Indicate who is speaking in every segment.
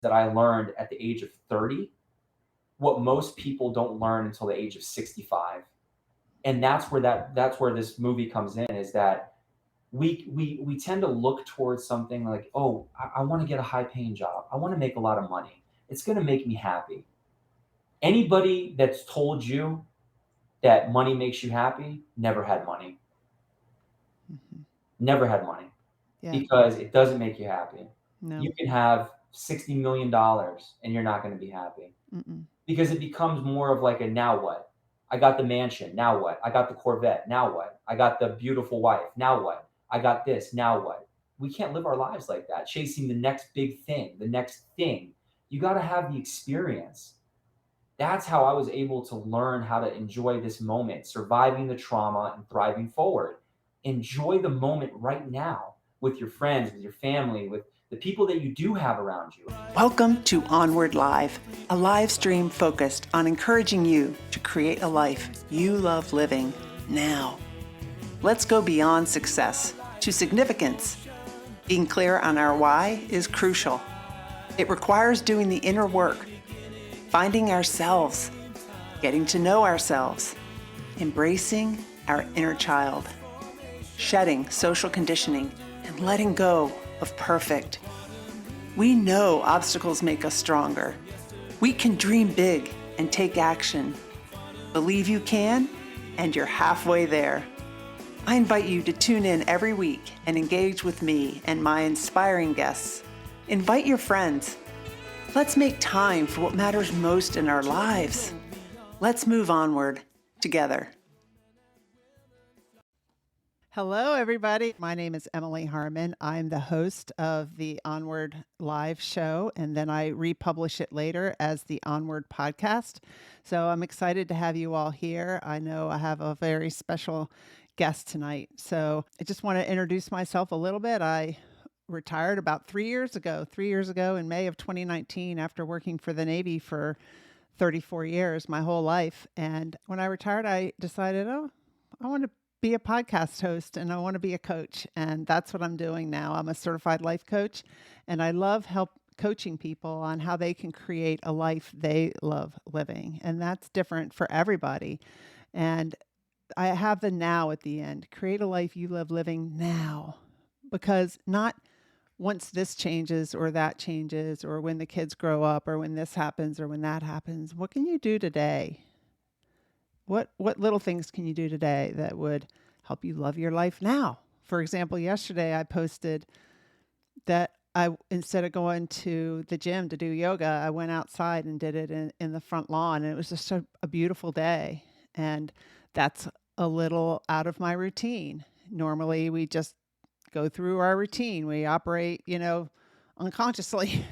Speaker 1: that I learned at the age of 30, what most people don't learn until the age of 65. And that's where this movie comes in, is that we tend to look towards something like, oh, I want to get a high paying job. I want to make a lot of money. It's going to make me happy. Anybody that's told you that money makes you happy never had money.
Speaker 2: Mm-hmm.
Speaker 1: Never had money.
Speaker 2: Yeah.
Speaker 1: Because it doesn't make you happy.
Speaker 2: No.
Speaker 1: You can have $60 million and you're not going to be happy.
Speaker 2: Mm-mm.
Speaker 1: Because it becomes more of like a now what? I got the mansion, now what? I got the Corvette, now what? I got the beautiful wife, now what? I got this, now what? We can't live our lives like that, chasing the next big thing, the next thing. You got to have the experience. That's how I was able to learn how to enjoy this moment, surviving the trauma and thriving forward. Enjoy the moment right now with your friends, with your family, with the people that you do have around you.
Speaker 2: Welcome to Onward Live, a live stream focused on encouraging you to create a life you love living now. Let's go beyond success to significance. Being clear on our why is crucial. It requires doing the inner work, finding ourselves, getting to know ourselves, embracing our inner child, shedding social conditioning, and letting go of perfect. We know obstacles make us stronger. We can dream big and take action. Believe you can, and you're halfway there. I invite you to tune in every week and engage with me and my inspiring guests. Invite your friends. Let's make time for what matters most in our lives. Let's move onward together. Hello, everybody. My name is Emily Harmon. I'm the host of the Onward Live show, and then I republish it later as the Onward Podcast. So I'm excited to have you all here. I know I have a very special guest tonight. So I just want to introduce myself a little bit. I retired about 3 years ago in May of 2019, after working for the Navy for 34 years, my whole life. And when I retired, I decided, I want to be a podcast host and I want to be a coach. And that's what I'm doing now. I'm a certified life coach, and I love coaching people on how they can create a life they love living. And that's different for everybody. And I have the now at the end. Create a life you love living now, because not once this changes or that changes, or when the kids grow up, or when this happens or when that happens. What can you do today? What little things can you do today that would help you love your life now? For example, yesterday I posted that instead of going to the gym to do yoga, I went outside and did it in the front lawn, and it was just a beautiful day. And that's a little out of my routine. Normally we just go through our routine. We operate, unconsciously,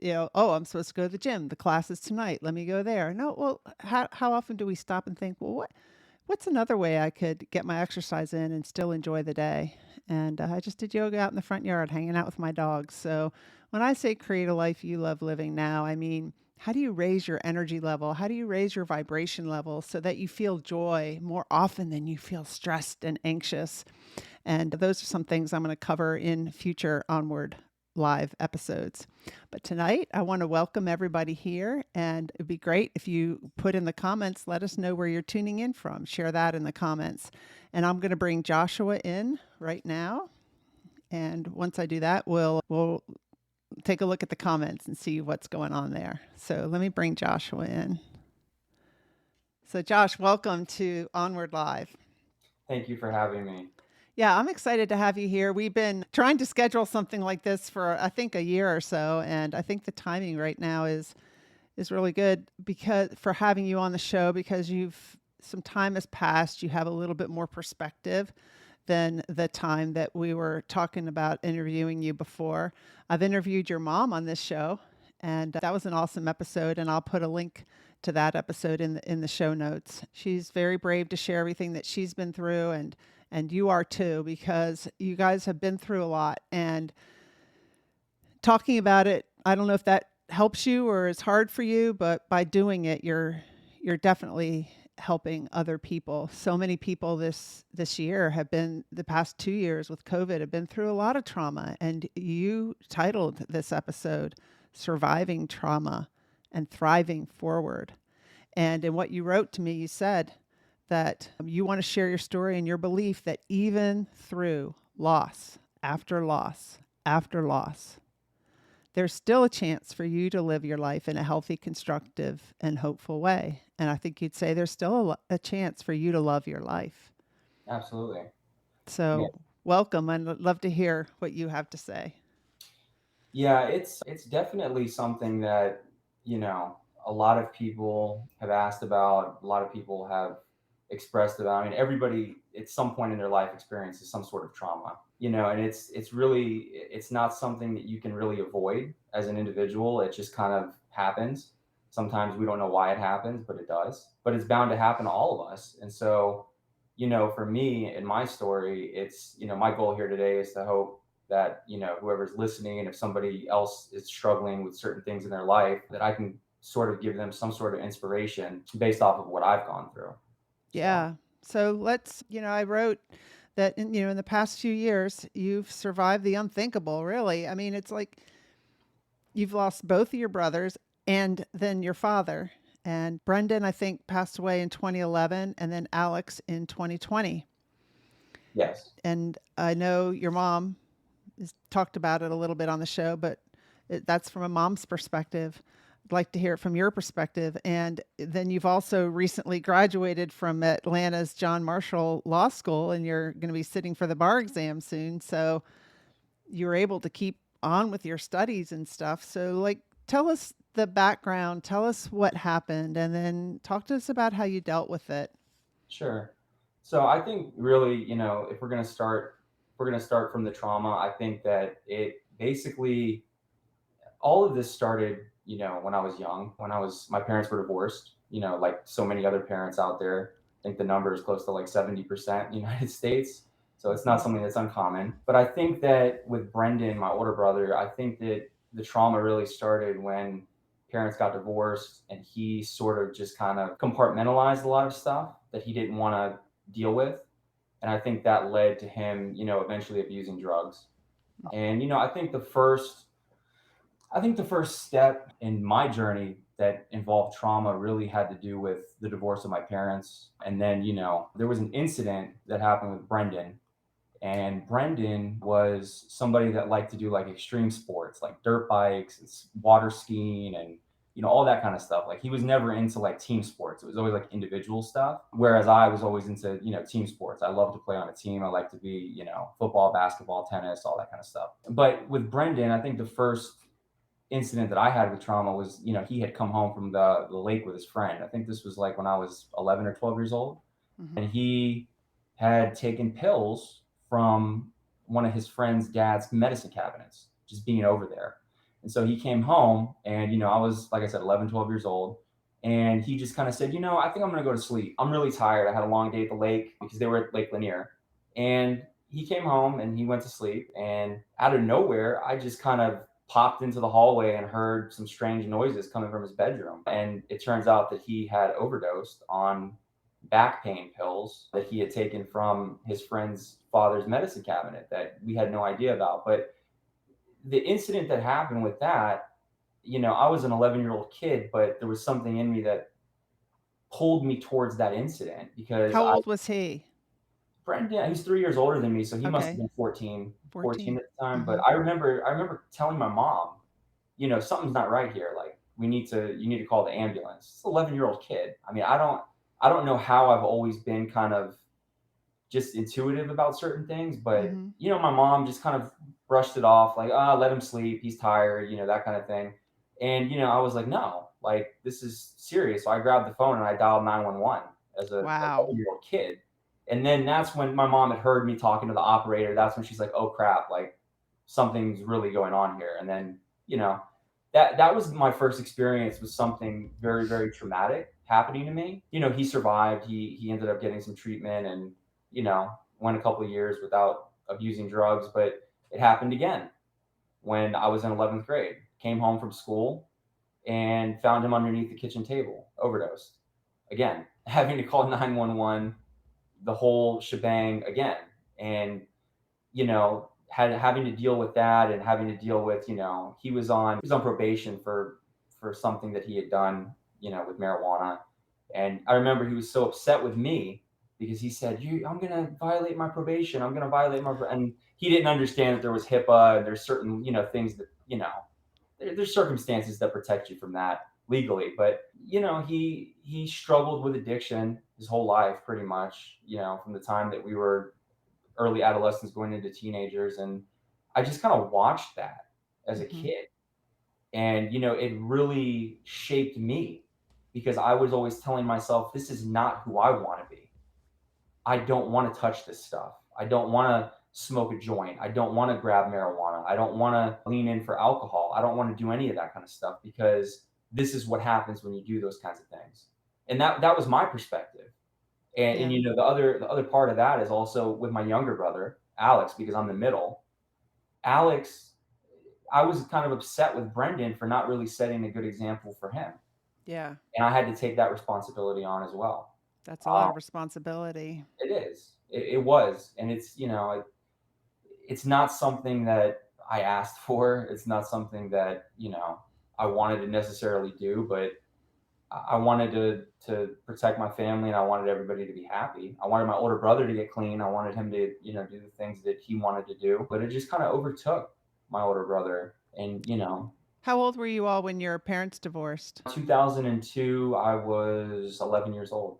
Speaker 2: oh, I'm supposed to go to the gym. The class is tonight. Let me go there. No, well, how often do we stop and think, well, what's another way I could get my exercise in and still enjoy the day? And I just did yoga out in the front yard, hanging out with my dogs. So when I say create a life you love living now, I mean, how do you raise your energy level? How do you raise your vibration level so that you feel joy more often than you feel stressed and anxious? And those are some things I'm going to cover in future Onward Live episodes. But tonight, I want to welcome everybody here, and it'd be great if you put in the comments, let us know where you're tuning in from. Share that in the comments. And I'm going to bring Joshua in right now. And once I do that, we'll take a look at the comments and see what's going on there. So let me bring Joshua in. So Josh, welcome to Onward Live.
Speaker 1: Thank you for having me.
Speaker 2: Yeah, I'm excited to have you here. We've been trying to schedule something like this for, I think, a year or so. And I think the timing right now is really good for having you on the show, because some time has passed. You have a little bit more perspective than the time that we were talking about interviewing you before. I've interviewed your mom on this show, and that was an awesome episode. And I'll put a link to that episode in the show notes. She's very brave to share everything that she's been through, and you are too, because you guys have been through a lot. And talking about it, I don't know if that helps you or is hard for you, but by doing it, you're definitely helping other people. So many people this year have been, the past 2 years with COVID, have been through a lot of trauma. And you titled this episode, surviving trauma and thriving forward. And in what you wrote to me, you said that you want to share your story and your belief that even through loss after loss after loss, there's still a chance for you to live your life in a healthy, constructive, and hopeful way. And I think you'd say there's still a chance for you to love your life.
Speaker 1: Absolutely. Yeah.
Speaker 2: So, welcome. I'd love to hear what you have to say.
Speaker 1: Yeah, it's definitely something that, you know, a lot of people have asked about, a lot of people have expressed about. I mean, everybody at some point in their life experiences some sort of trauma, you know, and it's really it's not something that you can really avoid as an individual. It just kind of happens. Sometimes we don't know why it happens, but it does. But it's bound to happen to all of us. And so, you know, for me in my story, it's, you know, my goal here today is to hope that, you know, whoever's listening, and if somebody else is struggling with certain things in their life, that I can sort of give them some sort of inspiration based off of what I've gone through.
Speaker 2: Yeah. So let's, I wrote that in the past few years, you've survived the unthinkable, really. I mean, it's like you've lost both of your brothers and then your father. And Brendan, I think, passed away in 2011, and then Alex in 2020.
Speaker 1: Yes.
Speaker 2: And I know your mom has talked about it a little bit on the show, but that's from a mom's perspective. I'd like to hear it from your perspective. And then you've also recently graduated from Atlanta's John Marshall Law School, and you're going to be sitting for the bar exam soon. So you were able to keep on with your studies and stuff. So, like, tell us the background, tell us what happened, and then talk to us about how you dealt with it.
Speaker 1: Sure. So I think really, you know, if we're going to start from the trauma. I think that it basically, all of this started, you know, when I was young, my parents were divorced, you know, like so many other parents out there. I think the number is close to like 70% in the United States. So it's not something that's uncommon. But I think that with Brendan, my older brother, I think that the trauma really started when parents got divorced, and he sort of just kind of compartmentalized a lot of stuff that he didn't want to deal with. And I think that led to him, you know, eventually abusing drugs. And, you know, I think the first step in my journey that involved trauma really had to do with the divorce of my parents. And then, you know, there was an incident that happened with Brendan. And Brendan was somebody that liked to do like extreme sports, like dirt bikes and water skiing and, you know, all that kind of stuff. Like he was never into like team sports. It was always like individual stuff. Whereas I was always into, you know, team sports. I love to play on a team. I like to be, you know, football, basketball, tennis, all that kind of stuff. But with Brendan, I think the first incident that I had with trauma was, you know, he had come home from the lake with his friend. I think this was like when I was 11 or 12 years old. Mm-hmm. And he had taken pills from one of his friend's dad's medicine cabinets, just being over there. And so he came home, and, you know, I was, like I said, 11, 12 years old. And he just kind of said, you know, I think I'm going to go to sleep. I'm really tired. I had a long day at the lake because they were at Lake Lanier. And he came home and he went to sleep. And out of nowhere, I just kind of popped into the hallway and heard some strange noises coming from his bedroom. And it turns out that he had overdosed on back pain pills that he had taken from his friend's father's medicine cabinet that we had no idea about. But the incident that happened with that, you know, I was an 11-year-old kid, but there was something in me that pulled me towards that incident because
Speaker 2: How old was he?
Speaker 1: Brendan, he's 3 years older than me, so he must have been 14 at the time. Mm-hmm. But I remember telling my mom, you know, something's not right here. Like you need to call the ambulance. It's an 11-year-old kid. I mean, I don't know how I've always been kind of just intuitive about certain things, but mm-hmm. you know, my mom just kind of brushed it off, like, let him sleep. He's tired, you know, that kind of thing. And, you know, I was like, no, like this is serious. So I grabbed the phone and I dialed 911 as a 11-year-old kid. And then that's when my mom had heard me talking to the operator. That's when she's like, oh crap, like something's really going on here. And then, you know, that was my first experience with something very, very traumatic happening to me. You know, he survived. He ended up getting some treatment and, you know, went a couple of years without abusing drugs, but it happened again when I was in 11th grade. Came home from school and found him underneath the kitchen table, overdosed. Again, having to call 911, the whole shebang again. And, you know, having to deal with that, and having to deal with, he was on probation for something that he had done, with marijuana. And I remember he was so upset with me because he said, I'm going to violate my probation. I'm going to violate and he didn't understand that there was HIPAA, and there's certain, things that, there's circumstances that protect you from that legally. But, he struggled with addiction his whole life, pretty much, from the time that we were early adolescents going into teenagers. And I just kind of watched that as a kid. And, it really shaped me because I was always telling myself, this is not who I want to be. I don't want to touch this stuff. I don't want to smoke a joint. I don't want to grab marijuana. I don't want to lean in for alcohol. I don't want to do any of that kind of stuff because this is what happens when you do those kinds of things. And that was my perspective. And the other part of that is also with my younger brother, Alex, because I'm the middle. Alex, I was kind of upset with Brendan for not really setting a good example for him.
Speaker 2: Yeah.
Speaker 1: And I had to take that responsibility on as well.
Speaker 2: That's a lot of responsibility.
Speaker 1: It is. It was. And it's, it's not something that I asked for. It's not something that, I wanted to necessarily do, but I wanted to protect my family, and I wanted everybody to be happy. I wanted my older brother to get clean. I wanted him to, do the things that he wanted to do, but it just kind of overtook my older brother. And,
Speaker 2: How old were you all when your parents divorced?
Speaker 1: 2002, I was 11 years old.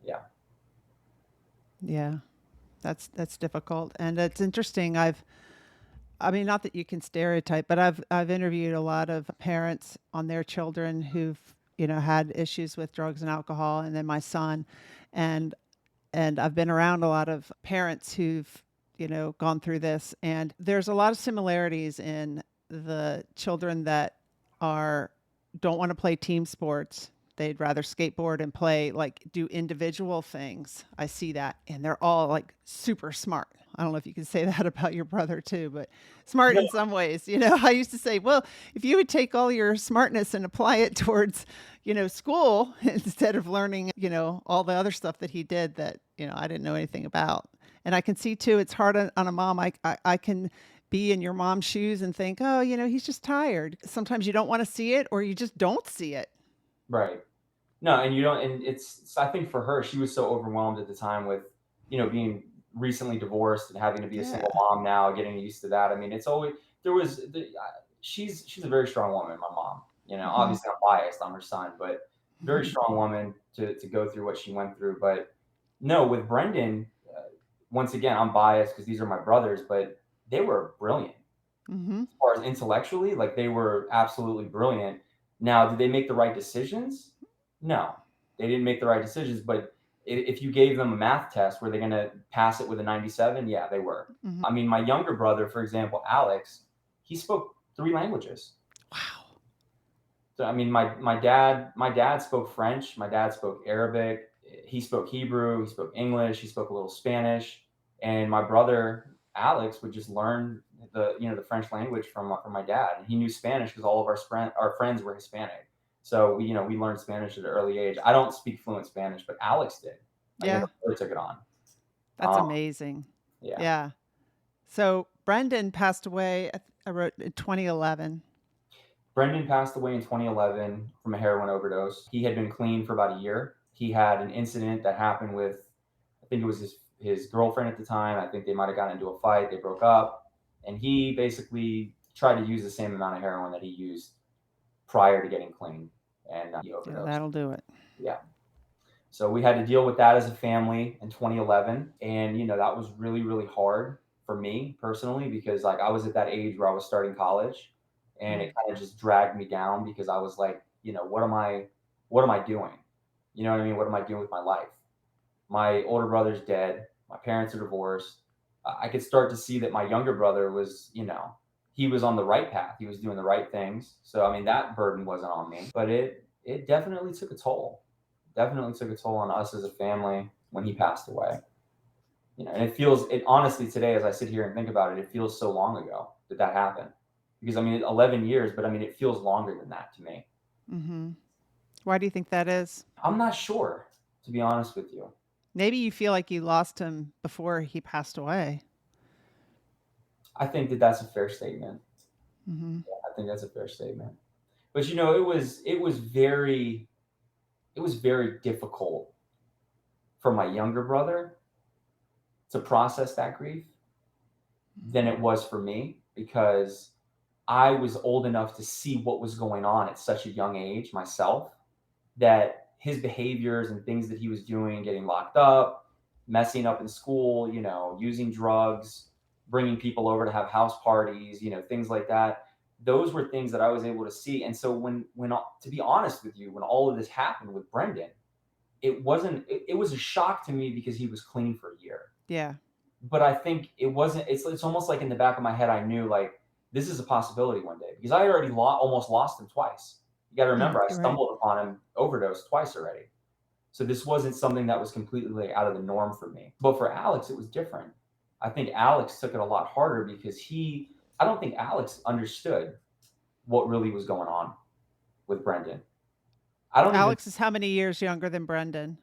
Speaker 1: Yeah.
Speaker 2: Yeah. That's difficult. And it's interesting. Not that you can stereotype, but I've interviewed a lot of parents on their children who've, had issues with drugs and alcohol, and then my son, and I've been around a lot of parents who've, gone through this, and there's a lot of similarities in the children that don't want to play team sports. They'd rather skateboard and do individual things. I see that. And they're all like super smart. I don't know if you can say that about your brother too, but smart in some ways. I used to say, well, if you would take all your smartness and apply it towards, school instead of learning, all the other stuff that he did that, I didn't know anything about. And I can see too, it's hard on a mom. I can be in your mom's shoes and think, oh, he's just tired. Sometimes you don't want to see it, or you just don't see it.
Speaker 1: Right. No, and you don't, and I think for her, she was so overwhelmed at the time with, being recently divorced and having to be a single mom now, getting used to that. I mean, she's a very strong woman, my mom. Obviously I'm biased, I'm her son, but very strong woman to go through what she went through. But no, with Brendan, once again, I'm biased because these are my brothers, but they were brilliant. As far as intellectually, they were absolutely brilliant. Now, did they make the right decisions? No, they didn't make the right decisions. But if you gave them a math test, were they going to pass it with a 97? Yeah, they were. I mean, my younger brother, for example, Alex, he spoke 3 languages.
Speaker 2: Wow.
Speaker 1: So, I mean, my dad spoke French. My dad spoke Arabic. He spoke Hebrew. He spoke English. He spoke a little Spanish. And my brother, Alex, would just learn the French language from my dad. And he knew Spanish because all of our friends were Hispanic. So we learned Spanish at an early age. I don't speak fluent Spanish, but Alex did.
Speaker 2: Yeah.
Speaker 1: I took it on.
Speaker 2: That's amazing. Yeah. So Brendan passed away, I wrote, in 2011.
Speaker 1: Brendan passed away in 2011 from a heroin overdose. He had been clean for about a year. He had an incident that happened with, I think it was his girlfriend at the time. I think they might have gotten into a fight. They broke up. And he basically tried to use the same amount of heroin that he used prior to getting clean. And he overdosed.
Speaker 2: Yeah, that'll do it.
Speaker 1: Yeah. So we had to deal with that as a family in 2011. And, that was really, really hard for me personally, because I was at that age where I was starting college, and it kind of just dragged me down because I was like, what am I doing? You know what I mean? What am I doing with my life? My older brother's dead. My parents are divorced. I could start to see that my younger brother was, he was on the right path. He was doing the right things. So, I mean, that burden wasn't on me, but it definitely took a toll. Definitely took a toll on us as a family when he passed away. And it honestly today, as I sit here and think about it, it feels so long ago that happened. Because, I mean, 11 years, but I mean, it feels longer than that to me.
Speaker 2: Why do you think that is?
Speaker 1: I'm not sure, to be honest with you.
Speaker 2: Maybe you feel like you lost him before he passed away.
Speaker 1: I think that that's a fair statement.
Speaker 2: Mm-hmm.
Speaker 1: I think that's a fair statement. But you know, it was very difficult for my younger brother to process that grief than it was for me, because I was old enough to see what was going on at such a young age myself, that his behaviors and things that he was doing, getting locked up, messing up in school, you know, using drugs, bringing people over to have house parties, you know, things like that. Those were things that I was able to see. And so when to be honest with you, when all of this happened with Brendan, it was a shock to me because he was clean for a year.
Speaker 2: Yeah.
Speaker 1: But I think it's almost like in the back of my head I knew, like, this is a possibility one day, because I already almost lost him twice. You got to remember, I
Speaker 2: You're right.
Speaker 1: stumbled upon him overdose twice already. So this wasn't something that was completely like out of the norm for me. But for Alex, it was different. I think Alex took it a lot harder because I don't think Alex understood what really was going on with Brendan. I don't even
Speaker 2: Alex is how many years younger than Brendan?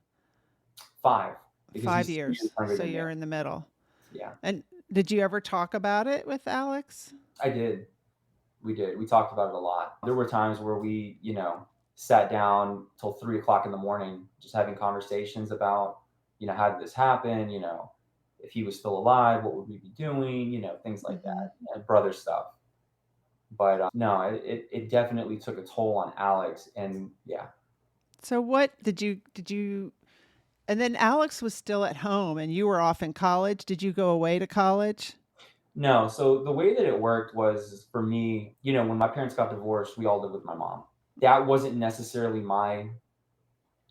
Speaker 1: 5, because
Speaker 2: 5
Speaker 1: he's 2
Speaker 2: years.
Speaker 1: years younger
Speaker 2: So
Speaker 1: than me.
Speaker 2: you're in the middle.
Speaker 1: Yeah,
Speaker 2: And did you ever talk about it with Alex?
Speaker 1: I did. We did. We talked about it a lot. There were times where we, you know, sat down till 3 o'clock in the morning, just having conversations about, you know, how did this happen? You know, if he was still alive, what would we be doing? You know, things like
Speaker 2: Mm-hmm.
Speaker 1: that, and brother stuff. But no, it definitely took a toll on Alex. And yeah,
Speaker 2: So what did you and then Alex was still at home and you were off in college. Did you go away to college?
Speaker 1: no. So the way that it worked was, for me, you know, when my parents got divorced, we all lived with my mom. That wasn't necessarily my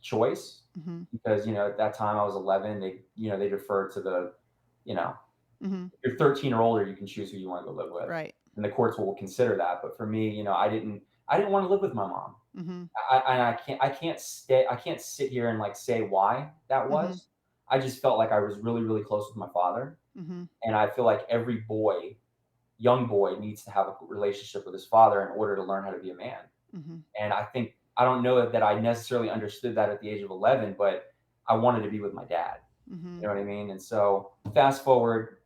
Speaker 1: choice,
Speaker 2: Mm-hmm.
Speaker 1: because you know at that time I was 11. They defer to the, you know,
Speaker 2: Mm-hmm.
Speaker 1: if you're 13 or older, you can choose who you want to go live with,
Speaker 2: Right.
Speaker 1: and the courts will consider that. But for me, you know, I didn't want to live with my mom.
Speaker 2: Mm-hmm.
Speaker 1: I can't sit here and like say why that
Speaker 2: Mm-hmm.
Speaker 1: was. I just felt like I was really really close with my father,
Speaker 2: Mm-hmm.
Speaker 1: and I feel like every boy, young boy, needs to have a relationship with his father in order to learn how to be a man.
Speaker 2: Mm-hmm.
Speaker 1: And I think, I don't know that I necessarily understood that at the age of 11, but I wanted to be with my dad.
Speaker 2: Mm-hmm.
Speaker 1: You know what I mean? And so fast forward,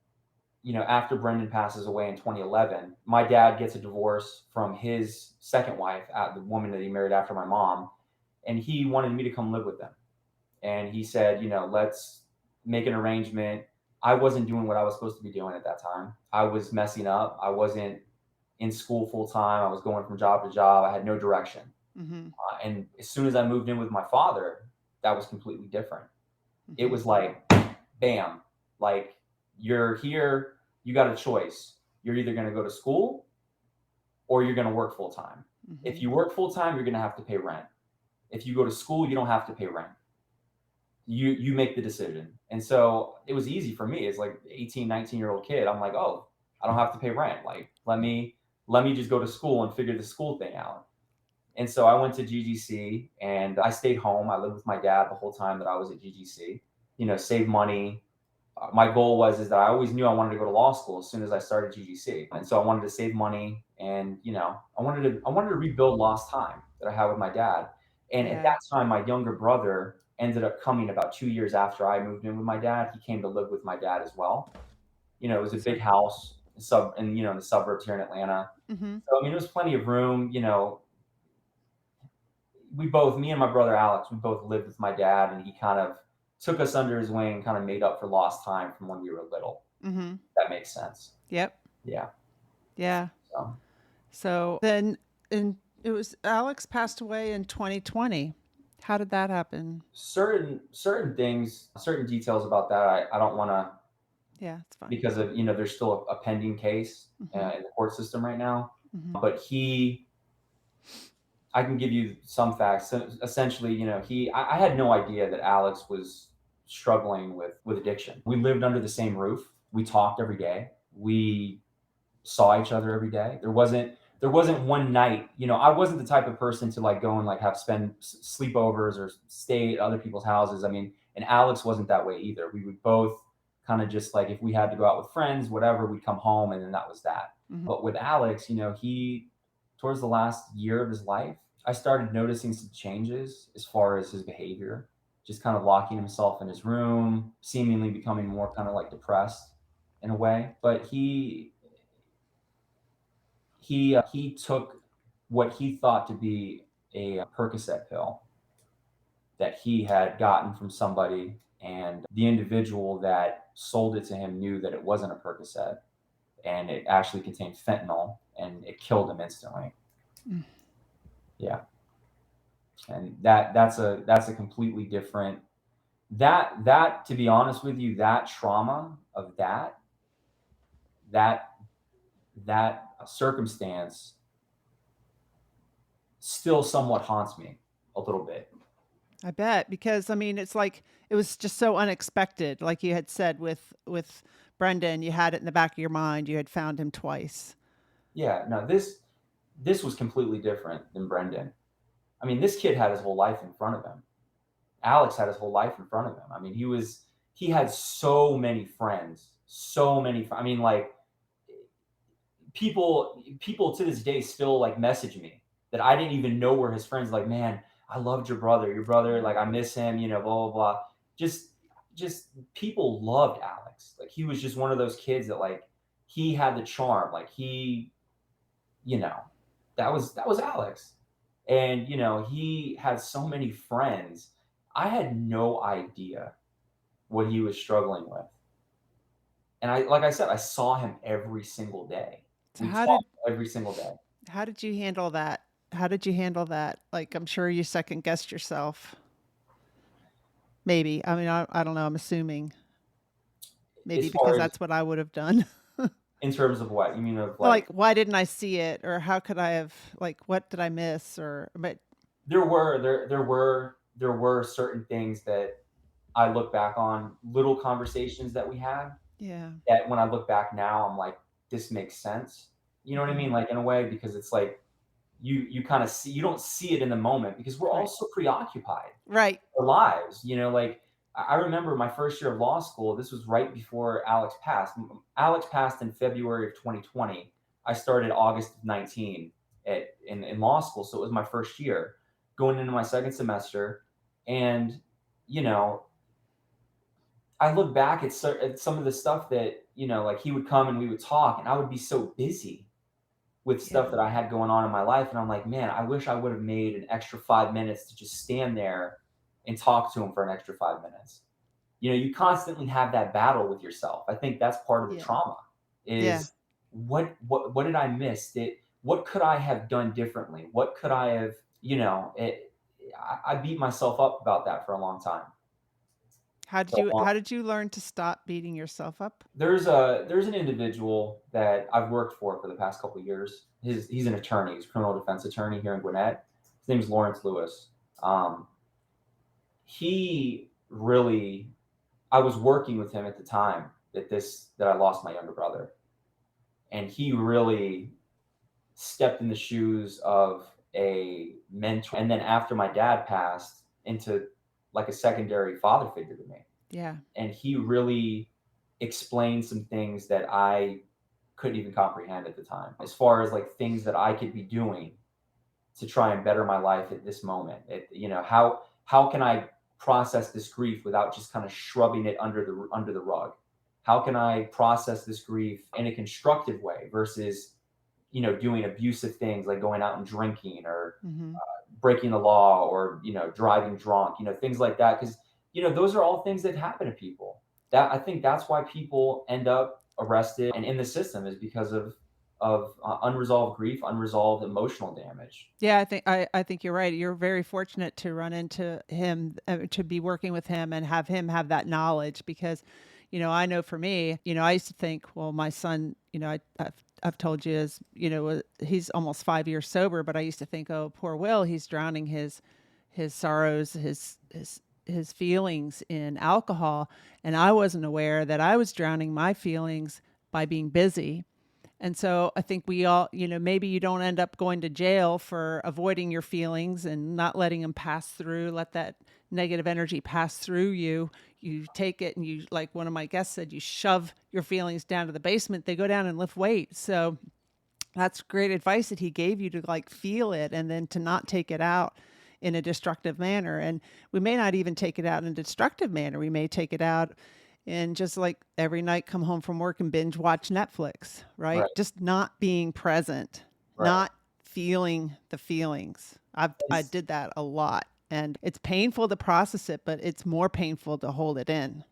Speaker 1: you know, after Brendan passes away in 2011, my dad gets a divorce from his second wife, the woman that he married after my mom, and he wanted me to come live with them. And he said, you know, let's make an arrangement. I wasn't doing what I was supposed to be doing at that time. I was messing up. I wasn't in school full time. I was going from job to job. I had no direction.
Speaker 2: Mm-hmm.
Speaker 1: And as soon as I moved in with my father, that was completely different. It
Speaker 2: Mm-hmm.
Speaker 1: was like, bam, like, you're here, you got a choice. You're either going to go to school or you're going to work full time.
Speaker 2: Mm-hmm.
Speaker 1: If you work full time, you're going to have to pay rent. If you go to school, you don't have to pay rent. You make the decision. And so it was easy for me as like 18, 19-year-old kid. I'm like, oh, I don't have to pay rent. Like, let me just go to school and figure the school thing out. And so I went to GGC and I stayed home. I lived with my dad the whole time that I was at GGC. You know, save money. My goal is that I always knew I wanted to go to law school as soon as I started GGC, and so I wanted to save money, and you know, I wanted to rebuild lost time that I had with my dad. And at
Speaker 2: Yeah.
Speaker 1: that time, my younger brother ended up coming about 2 years after I moved in with my dad. He came to live with my dad as well. You know, it was a
Speaker 2: So
Speaker 1: big house, and you know, in the suburbs here in Atlanta.
Speaker 2: mm-hmm.
Speaker 1: So I mean, there was plenty of room. You know, me and my brother Alex, we both lived with my dad, and he kind of took us under his wing, kind of made up for lost time from when we were little.
Speaker 2: Mm-hmm.
Speaker 1: That makes sense.
Speaker 2: Yep.
Speaker 1: Yeah.
Speaker 2: Yeah.
Speaker 1: So
Speaker 2: So then and it was Alex passed away in 2020. How did that happen?
Speaker 1: certain things, certain details about that, I don't want to,
Speaker 2: Yeah, it's fine.
Speaker 1: because of, you know, there's still a pending case
Speaker 2: Mm-hmm.
Speaker 1: in the court system right now.
Speaker 2: Mm-hmm.
Speaker 1: But I can give you some facts. So essentially, you know, I had no idea that Alex was struggling with addiction. We lived under the same roof. We talked every day. We saw each other every day. There wasn't one night, you know, I wasn't the type of person to like go and like have spend sleepovers or stay at other people's houses. I mean, and Alex wasn't that way either. We would both kind of just like, if we had to go out with friends, whatever, we'd come home and then that was that.
Speaker 2: Mm-hmm.
Speaker 1: But with Alex, you know, he, towards the last year of his life, I started noticing some changes as far as his behavior, just kind of locking himself in his room, seemingly becoming more kind of like depressed in a way. But He took what he thought to be a Percocet pill that he had gotten from somebody, and the individual that sold it to him knew that it wasn't a Percocet, and it actually contained fentanyl, and it killed him instantly.
Speaker 2: Mm.
Speaker 1: Yeah, and that's a completely different, that to be honest with you, that trauma of that circumstance still somewhat haunts me a little bit.
Speaker 2: I bet, because I mean, it's like it was just so unexpected. Like you had said with Brendan, you had it in the back of your mind. You had found him twice.
Speaker 1: Yeah, no, this was completely different than Brendan. I mean, this kid had his whole life in front of him. Alex had his whole life in front of him. I mean, he had so many friends, I mean, like, people to this day still like message me that I didn't even know were his friends. Like, man, I loved your brother. Like, I miss him. Blah blah blah. Just people loved Alex. Like, he was just one of those kids that, like, he had the charm. Like, you know, that was Alex, and he had so many friends. I had no idea what he was struggling with, and like I said, I saw him every single day.
Speaker 2: So
Speaker 1: We talked every single day.
Speaker 2: how did you handle that? How did you handle that? Like, I'm sure you second guessed yourself. Maybe. I mean, I don't know. I'm assuming. Maybe
Speaker 1: As far
Speaker 2: because
Speaker 1: as
Speaker 2: that's what I would have done.
Speaker 1: in terms of what you mean of
Speaker 2: Like, why didn't I see it? Or how could I have, like, what did I miss? But
Speaker 1: there were certain things that I look back on, little conversations that we had,
Speaker 2: yeah.
Speaker 1: that when I look back now, I'm like, this makes sense. You know what I mean? Like, in a way, because it's like you kind of see, you don't see it in the moment because we're all
Speaker 2: Right.
Speaker 1: so preoccupied
Speaker 2: Right.
Speaker 1: with our lives. Like, I remember my first year of law school. This was right before Alex passed. Alex passed in February of 2020. I started August of 19 in law school, so it was my first year going into my second semester, and you know I look back at some of the stuff that, like, he would come and we would talk, and I would be so busy with
Speaker 2: Yeah.
Speaker 1: stuff that I had going on in my life. And I'm like, man, I wish I would have made an extra 5 minutes to just stand there and talk to him for an extra 5 minutes. You constantly have that battle with yourself. I think that's part of the
Speaker 2: Yeah.
Speaker 1: trauma
Speaker 2: Yeah.
Speaker 1: is what did I miss? What could I have done differently? What could I have, I beat myself up about that for a long time.
Speaker 2: How did you learn to stop beating yourself up?
Speaker 1: There's an individual that I've worked for the past couple of years. He's an attorney. He's a criminal defense attorney here in Gwinnett. His name's Lawrence Lewis. He really, I was working with him at the time that I lost my younger brother, and he really stepped in the shoes of a mentor. And then after my dad passed, into like a secondary father figure to me.
Speaker 2: Yeah.
Speaker 1: And he really explained some things that I couldn't even comprehend at the time, as far as like things that I could be doing to try and better my life at this moment. How can I process this grief without just kind of shrugging it under the rug? How can I process this grief in a constructive way versus doing abusive things like going out and drinking, or breaking the law, or driving drunk, things like that, because those are all things that happen to people. That, I think, that's why people end up arrested and in the system, is because of unresolved grief, unresolved emotional damage.
Speaker 2: Yeah, I think you're right. You're very fortunate to run into him, to be working with him and have him have that knowledge, because I know for me, I used to think, well, my son, I've told you, is, he's almost 5 years sober, but I used to think, oh, poor Will, he's drowning his sorrows, his feelings in alcohol. And I wasn't aware that I was drowning my feelings by being busy. And so I think we all, maybe you don't end up going to jail for avoiding your feelings and not letting them pass through, let that negative energy pass through you. You take it and you, like one of my guests said, you shove your feelings down to the basement, they go down and lift weights. So that's great advice that he gave you, to like feel it and then to not take it out in a destructive manner. And we may not even take it out in a destructive manner. We may take it out and just like every night come home from work and binge watch Netflix, right?
Speaker 1: Right.
Speaker 2: Just not being present.
Speaker 1: Right.
Speaker 2: not feeling the feelings. I
Speaker 1: It's,
Speaker 2: did that a lot, and it's painful to process it, but it's more painful to hold it in.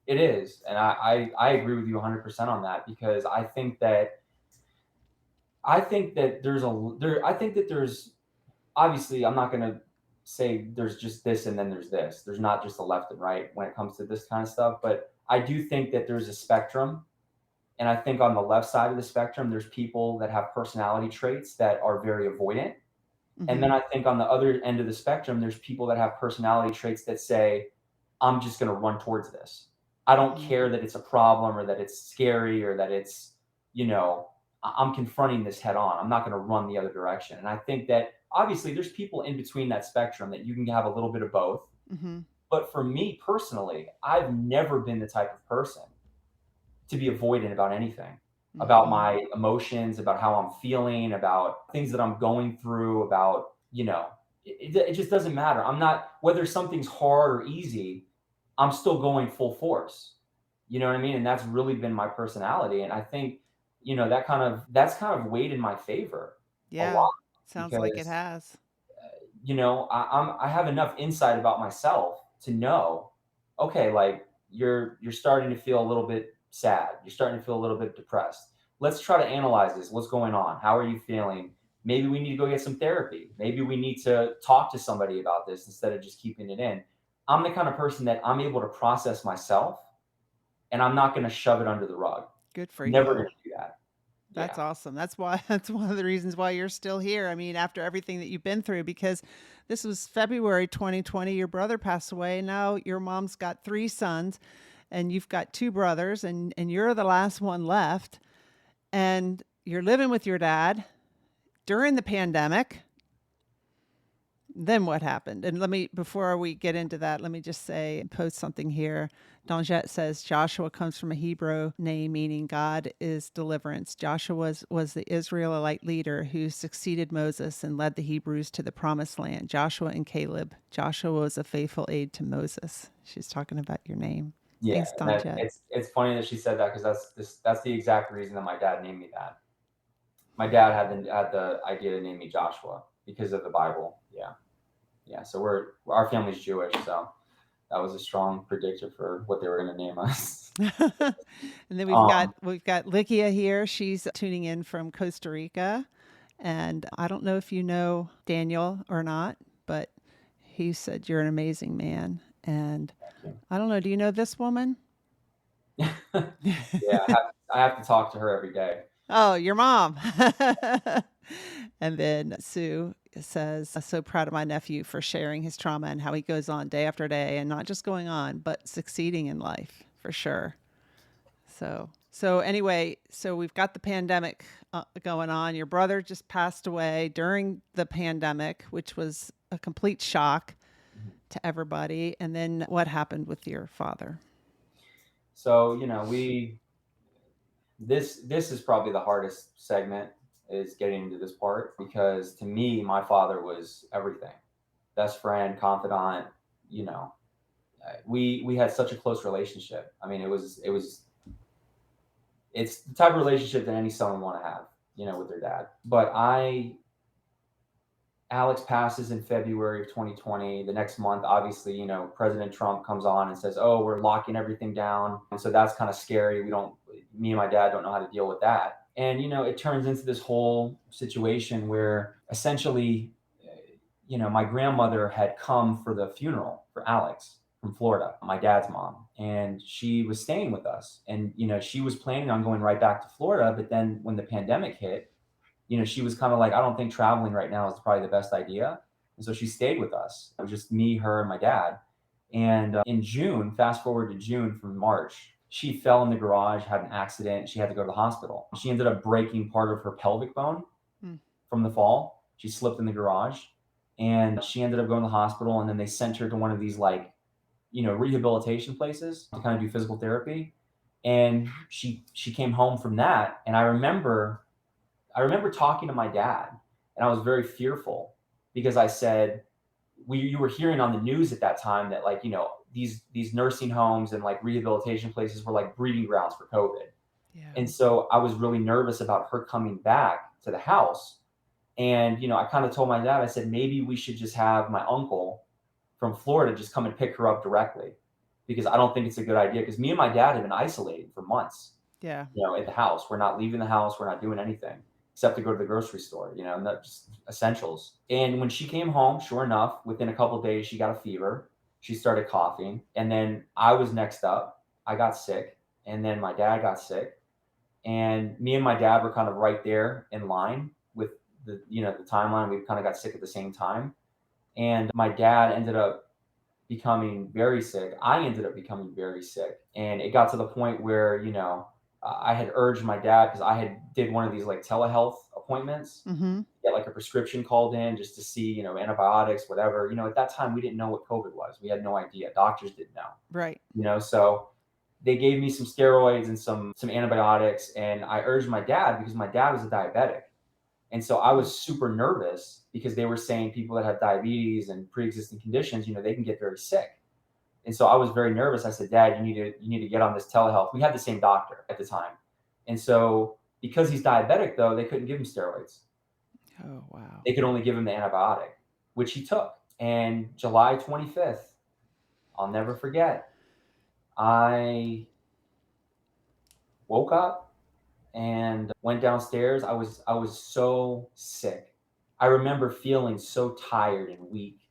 Speaker 1: it is. And I agree with you 100% on that, because I think that I think that there's, obviously, I'm not going to say there's just this and then there's this. There's not just a left and right when it comes to this kind of stuff. But I do think that there's a spectrum. And I think on the left side of the spectrum, there's people that have personality traits that are very avoidant. And
Speaker 2: Hmm.
Speaker 1: then I think on the other end of the spectrum, there's people that have personality traits that say, I'm just going to run towards this. I don't
Speaker 2: Hmm.
Speaker 1: care that it's a problem or that it's scary or that it's, I'm confronting this head on. I'm not going to run the other direction. And I think that obviously there's people in between that spectrum that you can have a little bit of both.
Speaker 2: Hmm.
Speaker 1: But for me personally, I've never been the type of person to be avoidant about anything, about
Speaker 2: Hmm.
Speaker 1: my emotions, about how I'm feeling, about things that I'm going through, about, it just doesn't matter. I'm not, whether something's hard or easy, I'm still going full force. You know what I mean? And that's really been my personality. And I think, that's kind of weighed in my favor a
Speaker 2: Yeah,
Speaker 1: lot,
Speaker 2: sounds like it
Speaker 1: because,
Speaker 2: has.
Speaker 1: I have enough insight about myself to know, okay, like you're starting to feel a little bit sad. You're starting to feel a little bit depressed. Let's try to analyze this. What's going on? How are you feeling? Maybe we need to go get some therapy. Maybe we need to talk to somebody about this instead of just keeping it in. I'm the kind of person that I'm able to process myself, and I'm not going to shove it under the rug.
Speaker 2: Good for
Speaker 1: Never going
Speaker 2: you.
Speaker 1: to do that.
Speaker 2: That's
Speaker 1: Yeah.
Speaker 2: awesome. That's why that's one of the reasons why you're still here. I mean, after everything that you've been through, because this was February 2020, your brother passed away. Now your mom's got 3 sons and you've got 2 brothers, and you're the last one left, and you're living with your dad during the pandemic. Then what happened? And before we get into that, let me just say, post something here. Donjet says Joshua comes from a Hebrew name meaning God is deliverance. Joshua was the Israelite leader who succeeded Moses and led the Hebrews to the promised land. Joshua and Caleb. Joshua was a faithful aide to Moses. She's talking about your name.
Speaker 1: Yeah.
Speaker 2: Thanks,
Speaker 1: And
Speaker 2: Donjet.
Speaker 1: it's funny that she said that, because that's the exact reason that my dad named me that. My dad had the idea to name me Joshua because of the Bible. Yeah, yeah. So our family's Jewish, so that was a strong predictor for what they were going to name us.
Speaker 2: And then
Speaker 1: Um,
Speaker 2: we've got Likia here. She's tuning in from Costa Rica. And I don't know if you know Daniel or not, but he said you're an amazing man. And I don't know, do you know this woman?
Speaker 1: yeah, I have to talk to her every day.
Speaker 2: Oh, your mom. And then Sue says, "I'm so proud of my nephew for sharing his trauma and how he goes on day after day and not just going on, but succeeding in life for sure." So anyway, so we've got the pandemic going on. Your brother just passed away during the pandemic, which was a complete shock to everybody. And then what happened with your father?
Speaker 1: So this is probably the hardest segment, is getting into this part, because to me my father was everything, best friend, confidant. You know, we had such a close relationship. I mean, it's the type of relationship that any son would want to have, with their dad. But Alex passes in February of 2020. The next month, obviously, President Trump comes on and says, "Oh, we're locking everything down." And so that's kind of scary. Me and my dad don't know how to deal with that. And, it turns into this whole situation where essentially, my grandmother had come for the funeral for Alex from Florida, my dad's mom, and she was staying with us. And, she was planning on going right back to Florida. But then when the pandemic hit, she was kind of like, I don't think traveling right now is probably the best idea. And so she stayed with us. It was just me, her, and my dad. And in June, fast forward to June from March, she fell in the garage, had an accident. She had to go to the hospital. She ended up breaking part of her pelvic bone
Speaker 2: Hmm.
Speaker 1: from the fall. She slipped in the garage, and she ended up going to the hospital. And then they sent her to one of these, like, rehabilitation places to kind of do physical therapy. And she came home from that. And I remember talking to my dad, and I was very fearful, because I said, you were hearing on the news at that time that, like, these nursing homes and like rehabilitation places were like breeding grounds for COVID.
Speaker 2: Yeah.
Speaker 1: And so I was really nervous about her coming back to the house And, I kind of told my dad, I said, maybe we should just have my uncle from Florida just come and pick her up directly, because I don't think it's a good idea. Because me and my dad have been isolating for months,
Speaker 2: Yeah.
Speaker 1: at the house. We're not leaving the house. We're not doing anything except to go to the grocery store, and that's just essentials. And when she came home, sure enough, within a couple of days, she got a fever. She started coughing. And then I was next up. I got sick. And then my dad got sick. And me and my dad were kind of right there in line with the timeline. We kind of got sick at the same time. And my dad ended up becoming very sick. I ended up becoming very sick. And it got to the point where, I had urged my dad, because I had did one of these like telehealth appointments,
Speaker 2: Mm-hmm.
Speaker 1: get like a prescription called in just to see, antibiotics, whatever. At that time we didn't know what COVID was. We had no idea. Doctors didn't know.
Speaker 2: Right.
Speaker 1: So they gave me some steroids and some antibiotics, and I urged my dad, because my dad was a diabetic. And so I was super nervous, because they were saying people that have diabetes and pre-existing conditions, they can get very sick. And so I was very nervous. I said, Dad, you need to get on this telehealth. We had the same doctor at the time. And so because he's diabetic, though, they couldn't give him steroids.
Speaker 2: Oh, wow.
Speaker 1: They could only give him the antibiotic, which he took. And July 25th, I'll never forget, I woke up and went downstairs. I was so sick. I remember feeling so tired and weak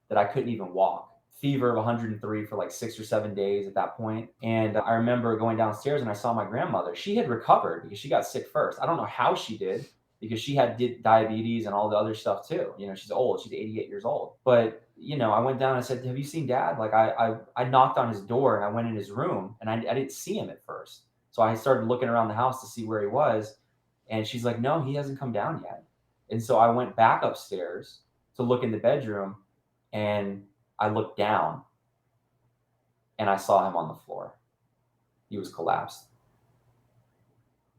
Speaker 1: that I couldn't even walk. Fever of 103 for like 6 or 7 days at that point. And I remember going downstairs and I saw my grandmother. She had recovered because she got sick first. I don't know how she did, because she had diabetes and all the other stuff too. She's old. She's 88 years old. But, I went down and I said, have you seen Dad? Like I knocked on his door and I went in his room, and I didn't see him at first. So I started looking around the house to see where he was. And she's like, no, he hasn't come down yet. And so I went back upstairs to look in the bedroom, and I looked down and I saw him on the floor. He was collapsed.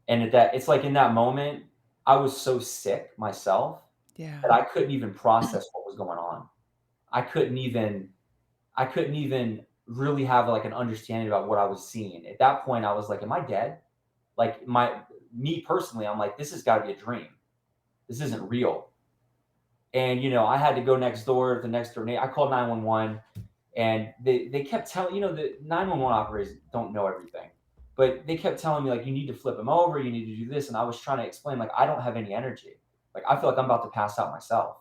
Speaker 1: And it's like in that moment, I was so sick myself that I couldn't even process what was going on. I couldn't even really have like an understanding about what I was seeing. At that point, I was like, am I dead? Like me personally, I'm like, this has got to be a dream. This isn't real. And, I had to go next door to the next door neighbor. I called 911, and they kept telling, the 911 operators don't know everything, but they kept telling me, like, you need to flip him over. You need to do this. And I was trying to explain, like, I don't have any energy. Like, I feel like I'm about to pass out myself.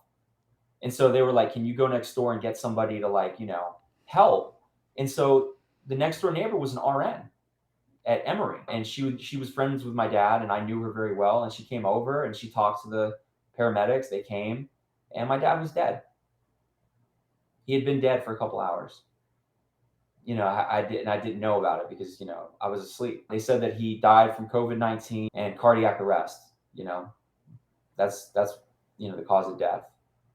Speaker 1: And so they were like, can you go next door and get somebody to, like, help? And so the next door neighbor was an RN at Emory, and she was friends with my dad, and I knew her very well. And she came over and she talked to the paramedics. They came, and my dad was dead. He had been dead for a couple hours. I didn't know about it because, I was asleep. They said that he died from COVID-19 and cardiac arrest. That's the cause of death.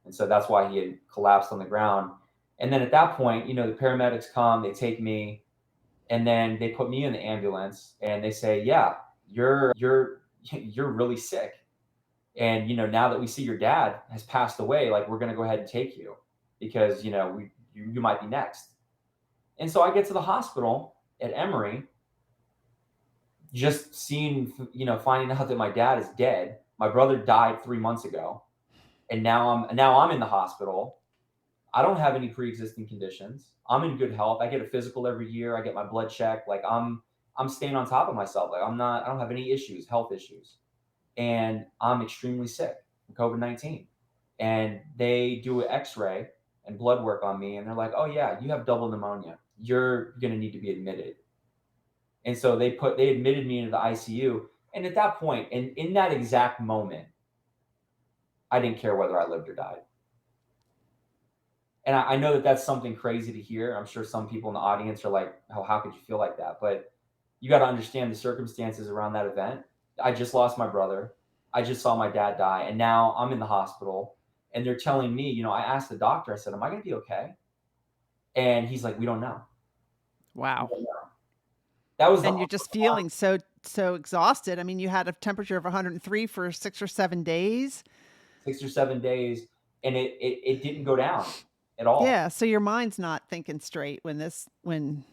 Speaker 1: And so that's why he had collapsed on the ground. And then at that point, the paramedics come, they take me, and then they put me in the ambulance, and they say, yeah, you're really sick. And, now that we see your dad has passed away, like, we're going to go ahead and take you, because, you might be next. And so I get to the hospital at Emory, just finding out that my dad is dead. My brother died 3 months ago. And now I'm in the hospital. I don't have any pre-existing conditions. I'm in good health. I get a physical every year. I get my blood checked. Like, I'm staying on top of myself. Like, I don't have any issues, health issues. And I'm extremely sick from COVID-19. And they do an x-ray and blood work on me. And they're like, oh yeah, you have double pneumonia. You're going to need to be admitted. And so they admitted me into the ICU. And at that point, and in that exact moment, I didn't care whether I lived or died. And I know that that's something crazy to hear. I'm sure some people in the audience are like, oh, how could you feel like that? But you got to understand the circumstances around that event. I just lost my brother. I just saw my dad die. And now I'm in the hospital. And they're telling me, I asked the doctor, I said, am I going to be okay? And he's like, we don't know.
Speaker 2: Wow.
Speaker 1: We don't know. That was
Speaker 2: and you're just feeling so exhausted. I mean, you had a temperature of 103 for 6 or 7 days.
Speaker 1: 6 or 7 days. And it didn't go down at all.
Speaker 2: Yeah. So your mind's not thinking straight when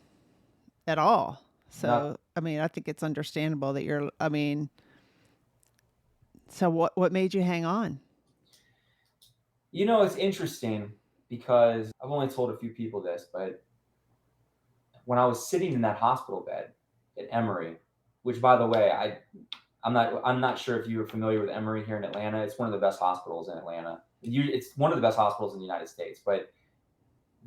Speaker 2: at all. So,
Speaker 1: No.
Speaker 2: I mean, I think it's understandable that so what made you hang on?
Speaker 1: It's interesting because I've only told a few people this, but when I was sitting in that hospital bed at Emory, which by the way, I'm not sure if you were familiar with Emory here in Atlanta. It's one of the best hospitals in Atlanta. It's one of the best hospitals in the United States, but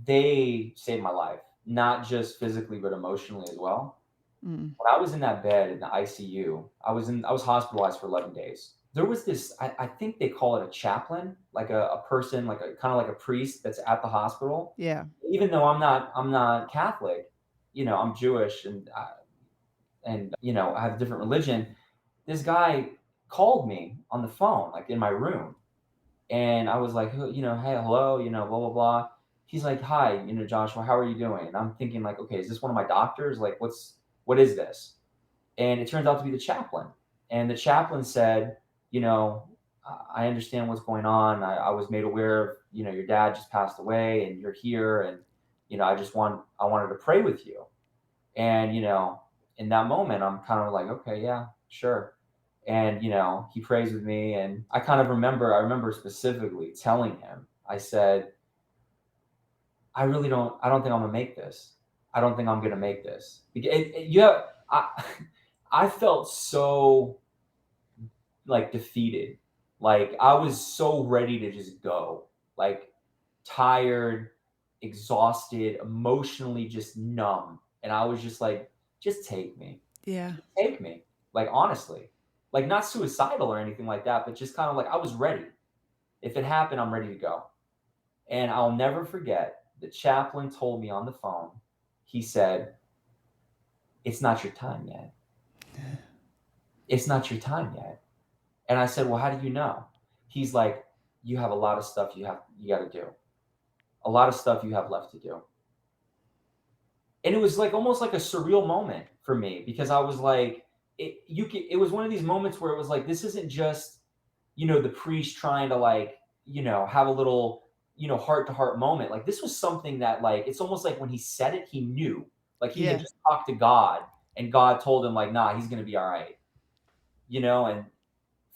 Speaker 1: they saved my life, not just physically, but emotionally as well.
Speaker 2: Mm.
Speaker 1: When I was in that bed in the ICU, I was hospitalized for 11 days. There was this, I think they call it a chaplain, like a person, like a kind of like a priest that's at the hospital.
Speaker 2: Yeah.
Speaker 1: Even though I'm not Catholic, I'm Jewish and I have a different religion. This guy called me on the phone, like in my room, and I was like, hey, hello, blah blah blah. He's like, hi, Joshua, how are you doing? And I'm thinking like, okay, is this one of my doctors? Like, what is this? And it turns out to be the chaplain. And the chaplain said, I understand what's going on. I was made aware of, your dad just passed away and you're here. And, I wanted to pray with you. And, in that moment, I'm kind of like, okay, yeah, sure. And, he prays with me. And I remember specifically telling him, I said, I don't think I'm gonna make this. I don't think I'm gonna make this. I, I felt so like defeated. Like I was so ready to just go, like tired, exhausted, emotionally just numb. And I was just like, just take me,
Speaker 2: Yeah.
Speaker 1: take me. Like honestly, like not suicidal or anything like that, but just kind of like I was ready. If it happened, I'm ready to go. And I'll never forget the chaplain told me on the phone, he said, it's not your time yet. It's not your time yet. And I said, well, how do you know? He's like, you have a lot of stuff you got to do. A lot of stuff you have left to do. And it was like almost like a surreal moment for me because I was like, it was one of these moments where it was like, this isn't just, the priest trying to like, have a little, heart to heart moment. Like this was something that like, it's almost like when he said it, he knew, like he had
Speaker 2: Yeah.
Speaker 1: just talked to God and God told him like, nah, he's going to be all right. And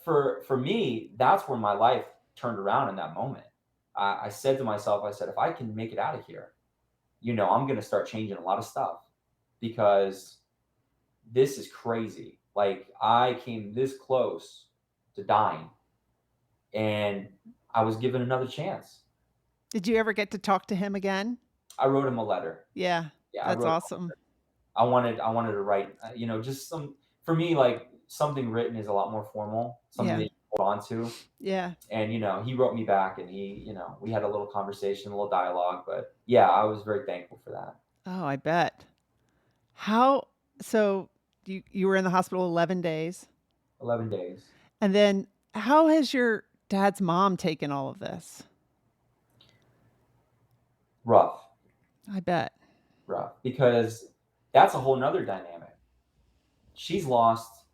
Speaker 1: for me, that's when my life turned around in that moment. I said to myself, I said, if I can make it out of here, I'm going to start changing a lot of stuff because this is crazy. Like I came this close to dying and I was given another chance.
Speaker 2: Did you ever get to talk to him again?
Speaker 1: I wrote him a letter.
Speaker 2: Yeah.
Speaker 1: Yeah, I
Speaker 2: That's
Speaker 1: wrote.
Speaker 2: awesome.
Speaker 1: I wanted to write. Just for me, like something written is a lot more formal. Something
Speaker 2: Yeah.
Speaker 1: that you hold on to.
Speaker 2: Yeah.
Speaker 1: And he wrote me back, and we had a little conversation, a little dialogue. But yeah, I was very thankful for that.
Speaker 2: Oh, I bet. How so you were in the hospital 11 days.
Speaker 1: 11 days.
Speaker 2: And then how has your dad's mom taken all of this?
Speaker 1: Rough,
Speaker 2: I bet.
Speaker 1: because that's a whole nother dynamic. She's lost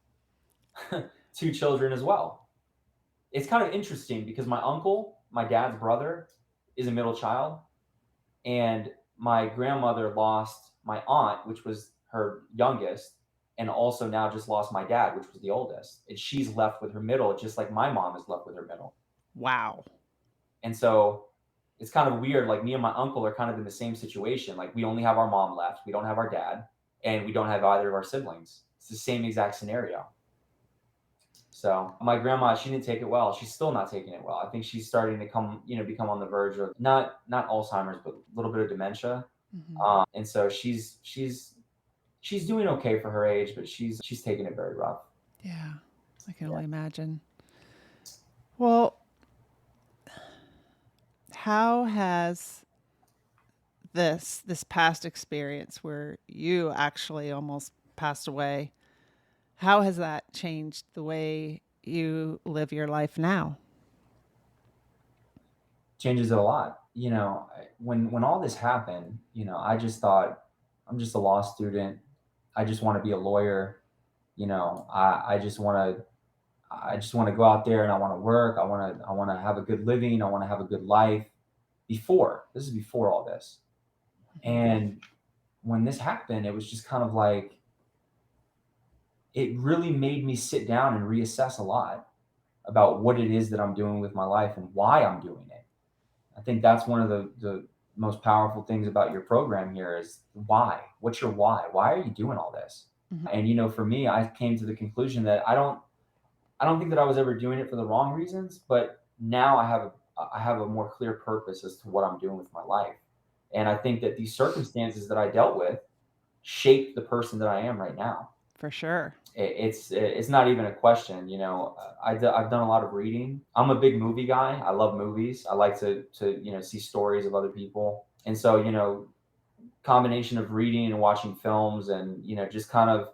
Speaker 1: two children as well. It's kind of interesting because my uncle, my dad's brother, is a middle child, and my grandmother lost my aunt, which was her youngest, and also now just lost my dad, which was the oldest. And she's left with her middle, just like my mom is left with her middle.
Speaker 2: Wow.
Speaker 1: And so it's kind of weird. Like me and my uncle are kind of in the same situation. Like we only have our mom left, we don't have our dad, and we don't have either of our siblings. It's the same exact scenario. So my grandma, she didn't take it well. She's still not taking it well. I think she's starting to become on the verge of not Alzheimer's, but a little bit of dementia.
Speaker 2: Mm-hmm.
Speaker 1: And so she's doing okay for her age, but she's taking it very rough.
Speaker 2: Yeah. I can only imagine. Well, how has this past experience where you actually almost passed away, how has that changed the way you live your life now?
Speaker 1: Changes it a lot. When all this happened, I just thought I'm just a law student. I just want to be a lawyer. I just want to go out there and I want to work. I want to have a good living. I want to have a good life. This is before all this. And when this happened, it was just kind of like it really made me sit down and reassess a lot about what it is that I'm doing with my life and why I'm doing it. I think that's one of the most powerful things about your program here is why. What's your why? Why are you doing all this?
Speaker 2: Mhm.
Speaker 1: And for me, I came to the conclusion that I don't think that I was ever doing it for the wrong reasons, but now I have a more clear purpose as to what I'm doing with my life. And I think that these circumstances that I dealt with shaped the person that I am right now.
Speaker 2: For sure.
Speaker 1: It's not even a question. I've done a lot of reading. I'm a big movie guy. I love movies. I like to see stories of other people, and so combination of reading and watching films, and just kind of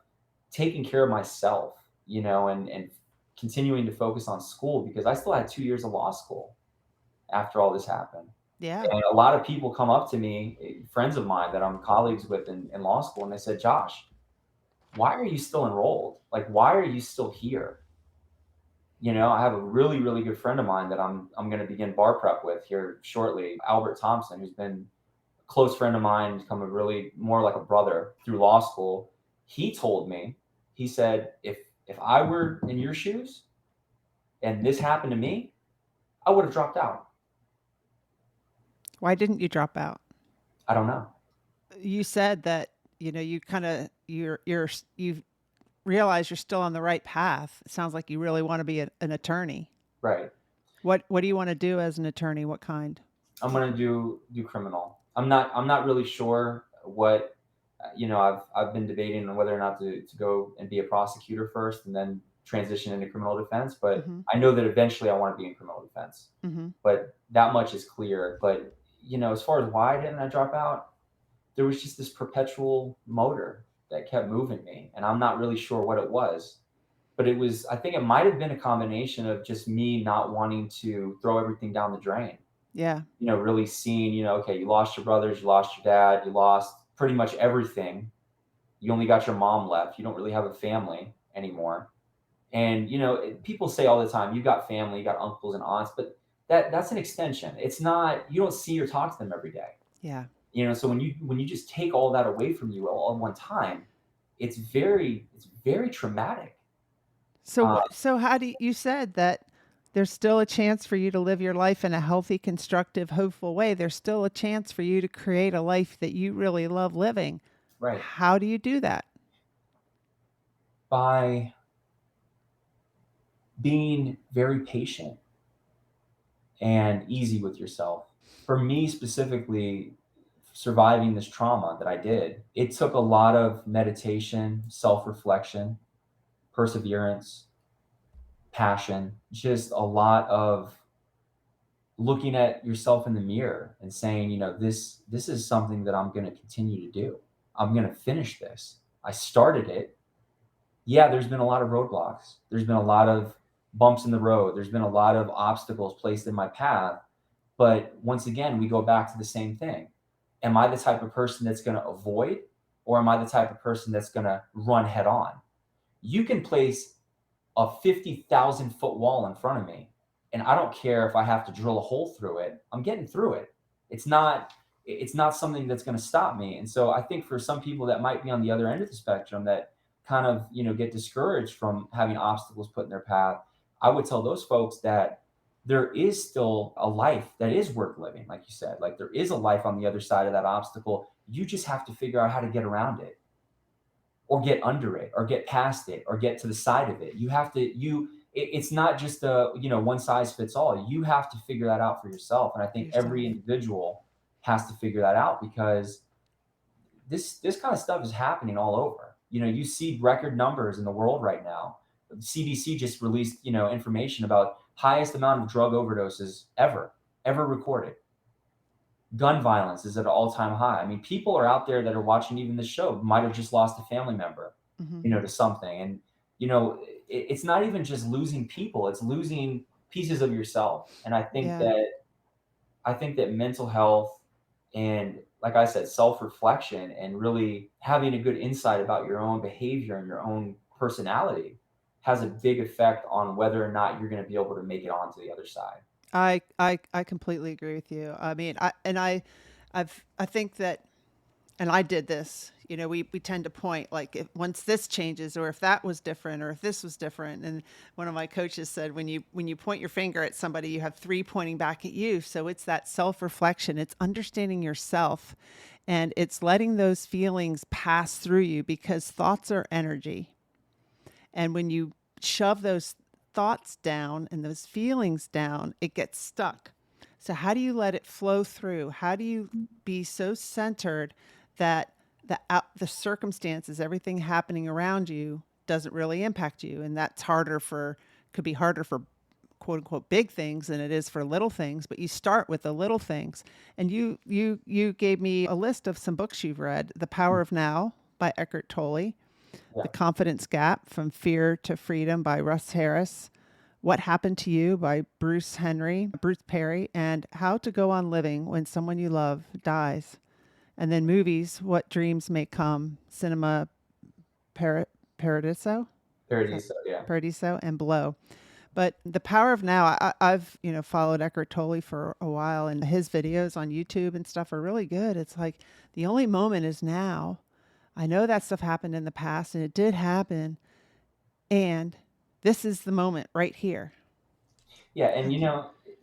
Speaker 1: taking care of myself, and continuing to focus on school because I still had 2 years of law school after all this happened.
Speaker 2: Yeah.
Speaker 1: And a lot of people come up to me, friends of mine that I'm colleagues with in law school, and they said, Josh, why are you still enrolled? Like, why are you still here? I have a really, really good friend of mine that I'm going to begin bar prep with here shortly, Albert Thompson, who's been a close friend of mine, become a really more like a brother through law school. He told me, he said, if I were in your shoes and this happened to me, I would have dropped out.
Speaker 2: Why didn't you drop out?
Speaker 1: I don't know.
Speaker 2: You said that, you kind of, you've realized you're still on the right path. It sounds like you really want to be an attorney.
Speaker 1: Right.
Speaker 2: What do you want to do as an attorney? What kind?
Speaker 1: I'm gonna do criminal. I'm not really sure what I've been debating on whether or not to go and be a prosecutor first and then transition into criminal defense. But
Speaker 2: Mm-hmm.
Speaker 1: I know that eventually I want to be in criminal defense.
Speaker 2: Mm-hmm.
Speaker 1: But that much is clear. But as far as why didn't I drop out, there was just this perpetual motor that kept moving me, and I'm not really sure what it was. But I think it might have been a combination of just me not wanting to throw everything down the drain.
Speaker 2: Yeah.
Speaker 1: Really seeing, okay, you lost your brothers, you lost your dad, you lost pretty much everything. You only got your mom left. You don't really have a family anymore. And, people say all the time, you got family, you got uncles and aunts, but that's an extension. It's not, you don't see or talk to them every day.
Speaker 2: Yeah.
Speaker 1: So when you just take all that away from you all at one time, it's very traumatic.
Speaker 2: So how do you said that there's still a chance for you to live your life in a healthy, constructive, hopeful way. There's still a chance for you to create a life that you really love living.
Speaker 1: Right.
Speaker 2: How do you do that?
Speaker 1: By being very patient and easy with yourself. For me specifically, surviving this trauma that I did, it took a lot of meditation, self-reflection, perseverance, passion, just a lot of looking at yourself in the mirror and saying, this is something that I'm going to continue to do. I'm going to finish this. I started it. Yeah, there's been a lot of roadblocks. There's been a lot of bumps in the road. There's been a lot of obstacles placed in my path. But once again, we go back to the same thing. Am I the type of person that's going to avoid, or am I the type of person that's going to run head on? You can place a 50,000-foot wall in front of me, and I don't care if I have to drill a hole through it. I'm getting through it. It's not something that's going to stop me. And so I think for some people that might be on the other end of the spectrum that kind of, get discouraged from having obstacles put in their path, I would tell those folks that there is still a life that is worth living. Like you said, like there is a life on the other side of that obstacle. You just have to figure out how to get around it, or get under it, or get past it, or get to the side of it. You have to, it's not just a, one size fits all. You have to figure that out for yourself. And I think every individual has to figure that out, because this kind of stuff is happening all over. You see record numbers in the world right now. The CDC just released, information about highest amount of drug overdoses ever recorded. Gun violence is at an all-time high. I mean, people are out there that are watching even this show might have just lost a family member, to something. And, it's not even just losing people, it's losing pieces of yourself. And I think that mental health and, like I said, self-reflection and really having a good insight about your own behavior and your own personality has a big effect on whether or not you're going to be able to make it onto the other side.
Speaker 2: I completely agree with you. I mean, I think that and I did this, we tend to point like if once this changes or if that was different or if this was different. And one of my coaches said, when you point your finger at somebody, you have three pointing back at you. So it's that self-reflection. It's understanding yourself and it's letting those feelings pass through you because thoughts are energy. And when you shove those thoughts down and those feelings down, it gets stuck. So how do you let it flow through? How do you be so centered that the circumstances, everything happening around you doesn't really impact you? And that's could be harder for quote unquote big things than it is for little things, but you start with the little things. And you gave me a list of some books you've read: The Power of Now by Eckhart Tolle,
Speaker 1: Yeah.
Speaker 2: The Confidence Gap: From Fear to Freedom by Russ Harris, What Happened to You by Bruce Perry, and How to Go on Living When Someone You Love Dies. And then movies: What Dreams May Come, Cinema Paradiso,
Speaker 1: Yeah.
Speaker 2: Paradiso, and Blow. But The Power of Now, I've followed Eckhart Tolle for a while, and his videos on YouTube and stuff are really good. It's like the only moment is now. I know that stuff happened in the past, and it did happen, and this is the moment right here.
Speaker 1: Yeah, and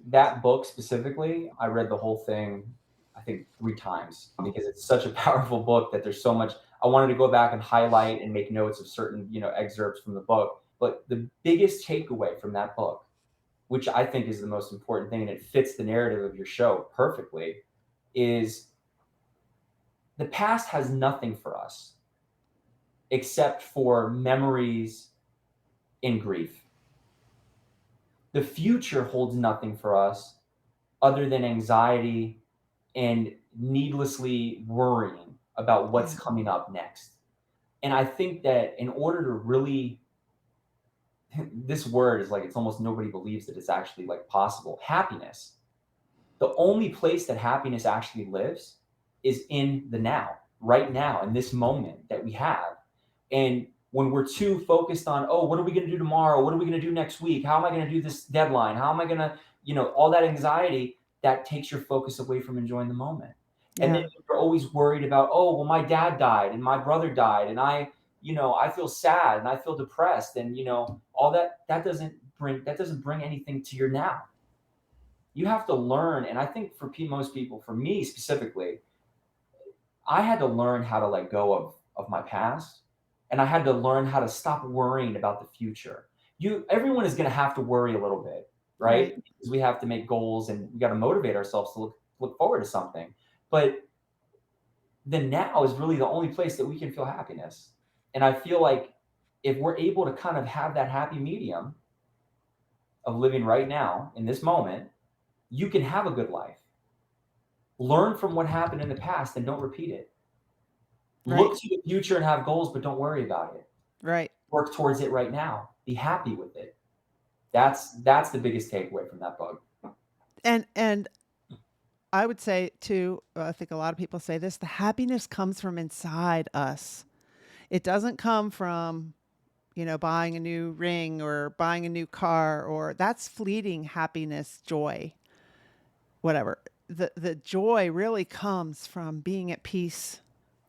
Speaker 1: that book specifically, I read the whole thing, I think 3 times, because it's such a powerful book that there's so much. I wanted to go back and highlight and make notes of certain, excerpts from the book. But the biggest takeaway from that book, which I think is the most important thing, and it fits the narrative of your show perfectly, is the past has nothing for us except for memories and grief. The future holds nothing for us other than anxiety and needlessly worrying about what's coming up next. And I think that in order to really, this word is like, it's almost nobody believes that it's actually like possible. Happiness. The only place that happiness actually lives is in the now, right now, in this moment that we have. And when we're too focused on, oh, what are we going to do tomorrow? What are we going to do next week? How am I going to do this deadline? How am I going to, all that anxiety that takes your focus away from enjoying the moment.
Speaker 2: Yeah.
Speaker 1: And then you're always worried about, oh, well, my dad died and my brother died and I feel sad and I feel depressed and, all that doesn't bring anything to your now. You have to learn. And I think for most people, for me specifically, I had to learn how to let go of my past. And I had to learn how to stop worrying about the future. Everyone is going to have to worry a little bit, right? Because we have to make goals and we got to motivate ourselves to look forward to something. But the now is really the only place that we can feel happiness. And I feel like if we're able to kind of have that happy medium of living right now in this moment, you can have a good life. Learn from what happened in the past and don't repeat it.
Speaker 2: Right.
Speaker 1: Look to the future and have goals, but don't worry about it.
Speaker 2: Right.
Speaker 1: Work towards it right now. Be happy with it. That's the biggest takeaway from that book.
Speaker 2: And I would say too, I think a lot of people say this: the happiness comes from inside us. It doesn't come from, buying a new ring or buying a new car, or that's fleeting happiness, joy, whatever. The joy really comes from being at peace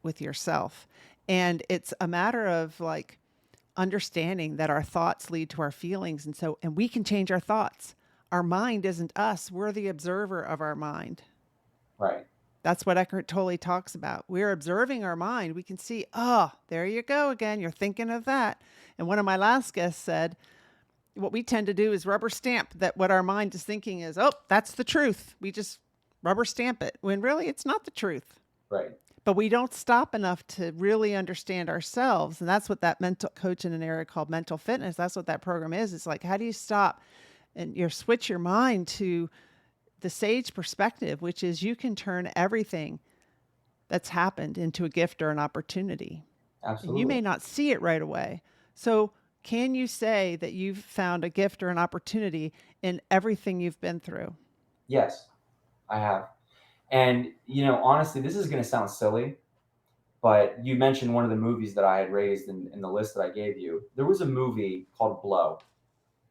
Speaker 2: with yourself. And it's a matter of like understanding that our thoughts lead to our feelings. And we can change our thoughts. Our mind isn't us. We're the observer of our mind.
Speaker 1: Right.
Speaker 2: That's what Eckhart Tolle talks about. We're observing our mind. We can see, oh, there you go again. You're thinking of that. And one of my last guests said, what we tend to do is rubber stamp that what our mind is thinking is, oh, that's the truth. We just rubber stamp it when really it's not the truth.
Speaker 1: Right.
Speaker 2: But we don't stop enough to really understand ourselves. And that's what that mental coach in an area called mental fitness, that's what that program is. It's like, how do you stop and switch your mind to the sage perspective, which is you can turn everything that's happened into a gift or an opportunity.
Speaker 1: Absolutely.
Speaker 2: And you may not see it right away. So can you say that you've found a gift or an opportunity in everything you've been through?
Speaker 1: Yes, I have. And, honestly, this is going to sound silly, but you mentioned one of the movies that I had raised in the list that I gave you. There was a movie called Blow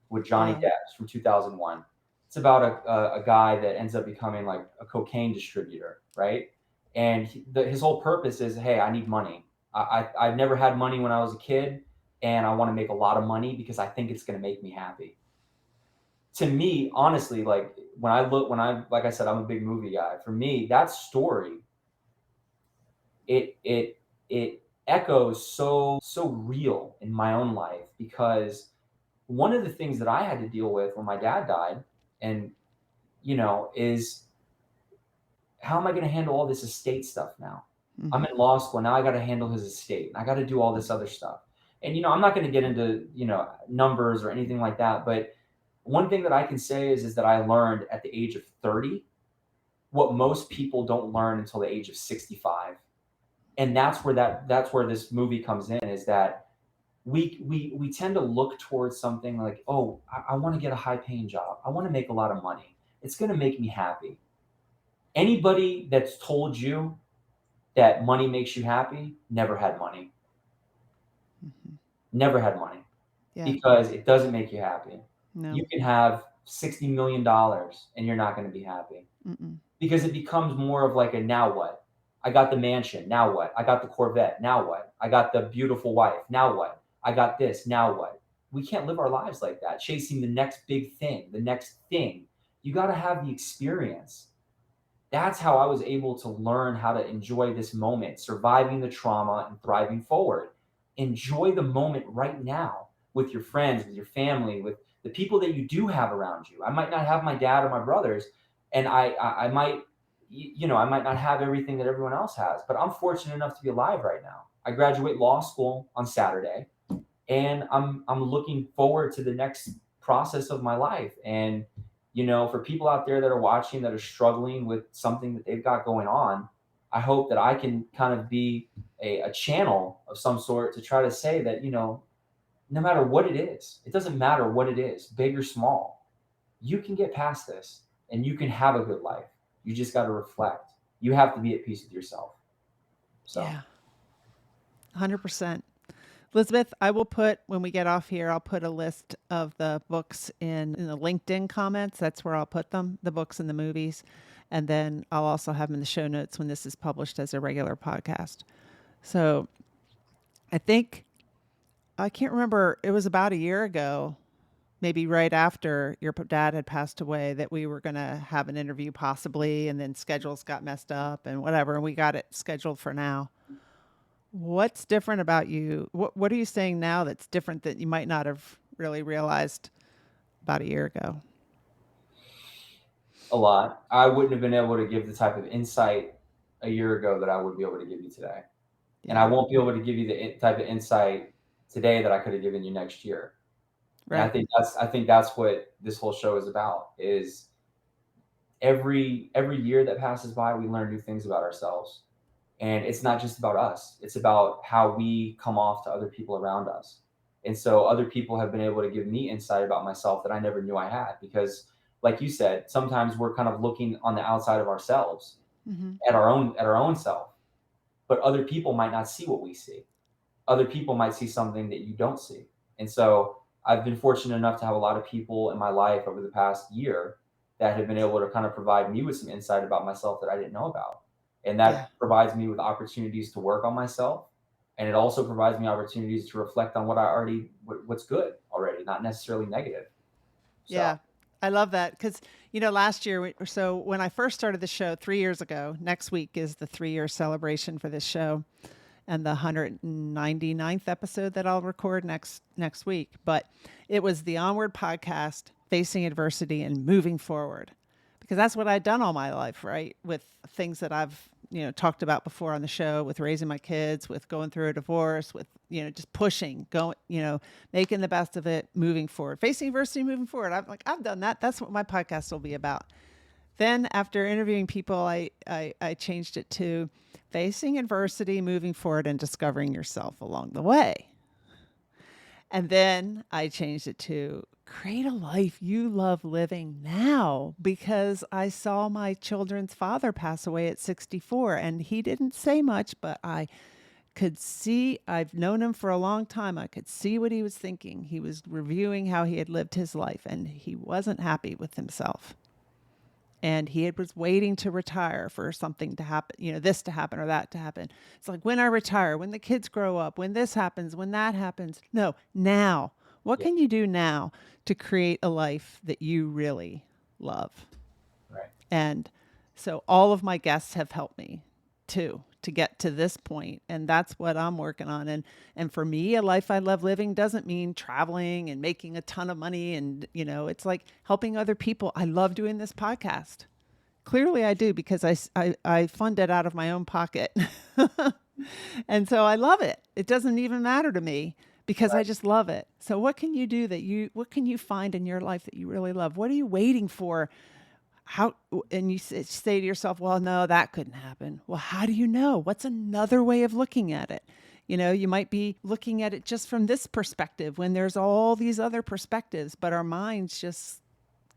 Speaker 1: with Johnny Depp from 2001. It's about a guy that ends up becoming like a cocaine distributor, right? And his whole purpose is, hey, I need money. I've never had money when I was a kid, and I want to make a lot of money because I think it's going to make me happy. To me, honestly, like like I said, I'm a big movie guy. For me, that story, it echoes so real in my own life, because one of the things that I had to deal with when my dad died, and is, how am I going to handle all this estate stuff now? I'm in law school now. I got to handle his estate. I got to do all this other stuff. And I'm not going to get into numbers or anything like that. But one thing that I can say is that I learned at the age of 30 what most people don't learn until the age of 65. And that's where this movie comes in, is that we tend to look towards something like, oh, I want to get a high paying job. I want to make a lot of money. It's going to make me happy. Anybody that's told you that money makes you happy never had money. Never had money.
Speaker 2: Yeah.
Speaker 1: Because it doesn't make you happy.
Speaker 2: No.
Speaker 1: You can have $60 million and you're not going to be happy. Because it becomes more of like a, now what? I got the mansion. Now what? I got the Corvette. Now what? I got the beautiful wife. Now what? I got this. Now what? We can't live our lives like that, chasing the next big thing, the next thing. You got to have the experience. That's how I was able to learn how to enjoy this moment, surviving the trauma and thriving forward. Enjoy the moment right now with your friends, with your family, with the people that you do have around you. I might not have my dad or my brothers, and I might, I might not have everything that everyone else has, but I'm fortunate enough to be alive right now. I graduate law school on Saturday, and I'm looking forward to the next process of my life. And for people out there that are watching that are struggling with something that they've got going on, I hope that I can kind of be a channel of some sort to try to say that, no matter what it is, it doesn't matter what it is, big or small, you can get past this and you can have a good life. You just got to reflect. You have to be at peace with yourself. So.
Speaker 2: Yeah. 100%. Elizabeth, I will put, when we get off here, I'll put a list of the books in the LinkedIn comments. That's where I'll put them, the books and the movies. And then I'll also have them in the show notes when this is published as a regular podcast. So I can't remember, it was about a year ago, maybe right after your dad had passed away, that we were going to have an interview possibly, and then schedules got messed up and whatever, and we got it scheduled for now. What's different about you? What are you saying now that's different that you might not have really realized about a year ago?
Speaker 1: A lot. I wouldn't have been able to give the type of insight a year ago that I would be able to give you today. Yeah. And I won't be able to give you the type of insight today that I could have given you next year. Right. And I think that's what this whole show is about, is every year that passes by, we learn new things about ourselves. And it's not just about us. It's about how we come off to other people around us. And so other people have been able to give me insight about myself that I never knew I had, because like you said, sometimes we're kind of looking on the outside of ourselves, at our own self, but other people might not see what we see. Other people might see something that you don't see. And so I've been fortunate enough to have a lot of people in my life over the past year that have been able to kind of provide me with some insight about myself that I didn't know about. And that provides me with opportunities to work on myself. And it also provides me opportunities to reflect on what's good already, not necessarily negative. So.
Speaker 2: Yeah, I love that. Because, last year, so when I first started the show 3 years ago, next week is the 3-year celebration for this show, and the 199th episode that I'll record next week. But it was the Onward Podcast, Facing Adversity and Moving Forward. Because that's what I'd done all my life, right? With things that I've, talked about before on the show, with raising my kids, with going through a divorce, with, just pushing, going, making the best of it, moving forward, facing adversity, moving forward. I've done that. That's what my podcast will be about. Then after interviewing people, I changed it to facing adversity, moving forward, and discovering yourself along the way. And then I changed it to create a life you love living now, because I saw my children's father pass away at 64, and he didn't say much, but I could see, I've known him for a long time. I could see what he was thinking. He was reviewing how he had lived his life, and he wasn't happy with himself. And was waiting to retire for something to happen, this to happen or that to happen. It's like, when I retire, when the kids grow up, when this happens, when that happens. No, now. What
Speaker 1: Yeah.
Speaker 2: can you do now to create a life that you really love?
Speaker 1: Right.
Speaker 2: And so all of my guests have helped me too to get to this point, and that's what I'm working on. And for me, a life I love living doesn't mean traveling and making a ton of money, and it's like helping other people. I love doing this podcast. Clearly I do, because I fund it out of my own pocket. And so I love it. It doesn't even matter to me, because I just love it. So what can you do what can you find in your life that you really love? What are you waiting for? And you say to yourself, well, no, that couldn't happen. Well, how do you know? What's another way of looking at it? You might be looking at it just from this perspective when there's all these other perspectives, but our minds just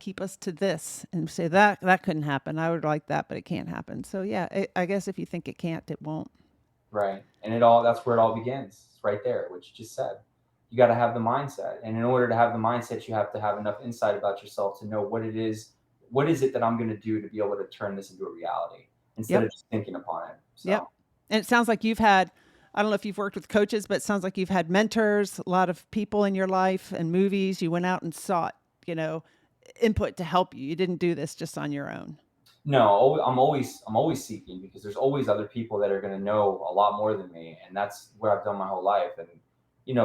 Speaker 2: keep us to this and say that couldn't happen. I would like that, but it can't happen. So yeah, I guess if you think it can't, it won't.
Speaker 1: Right. And that's where it all begins. It's right there, what you just said. You got to have the mindset. And in order to have the mindset, you have to have enough insight about yourself to know what it is that I'm going to do to be able to turn this into a reality instead of just thinking upon it. So.
Speaker 2: Yep. And it sounds like you've had, I don't know if you've worked with coaches, but it sounds like you've had mentors, a lot of people in your life and movies. You went out and sought, input to help you. You didn't do this just on your own.
Speaker 1: No, I'm always seeking, because there's always other people that are going to know a lot more than me. And that's what I've done my whole life. And,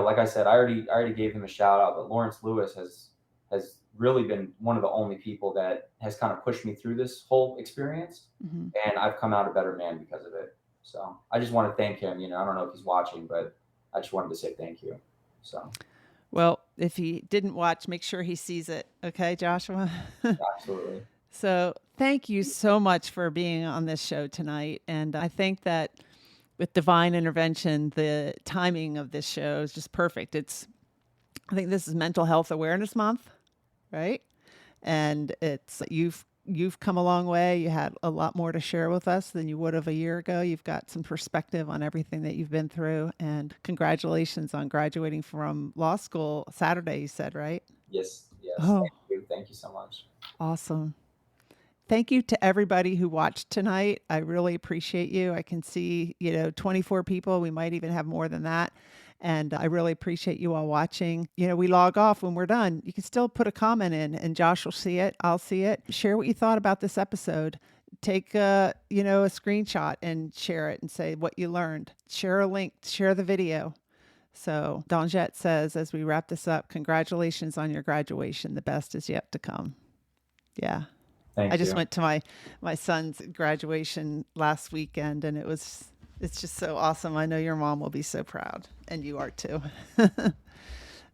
Speaker 1: like I said, I already gave him a shout out, but Lawrence Lewis has really been one of the only people that has kind of pushed me through this whole experience. Mm-hmm. And I've come out a better man because of it. So I just want to thank him. I don't know if he's watching, but I just wanted to say thank you. So.
Speaker 2: Well, if he didn't watch, make sure he sees it. Okay, Joshua?
Speaker 1: Absolutely.
Speaker 2: So thank you so much for being on this show tonight. And I think that with divine intervention, the timing of this show is just perfect. I think this is Mental Health Awareness Month, right? And you've come a long way. You had a lot more to share with us than you would have a year ago. You've got some perspective on everything that you've been through. And congratulations on graduating from law school Saturday, you said, right?
Speaker 1: Yes. Oh. Thank you so much.
Speaker 2: Awesome. Thank you to everybody who watched tonight. I really appreciate you. I can see, 24 people. We might even have more than that. And I really appreciate you all watching. We log off when we're done. You can still put a comment in, and Josh will see it. I'll see it. Share what you thought about this episode. Take a screenshot and share it and say what you learned. Share a link, share the video. So Donjette says, as we wrap this up, congratulations on your graduation. The best is yet to come. Yeah.
Speaker 1: Thank
Speaker 2: I
Speaker 1: you.
Speaker 2: just went to my son's graduation last weekend, and it's just so awesome. I know your mom will be so proud, and you are too.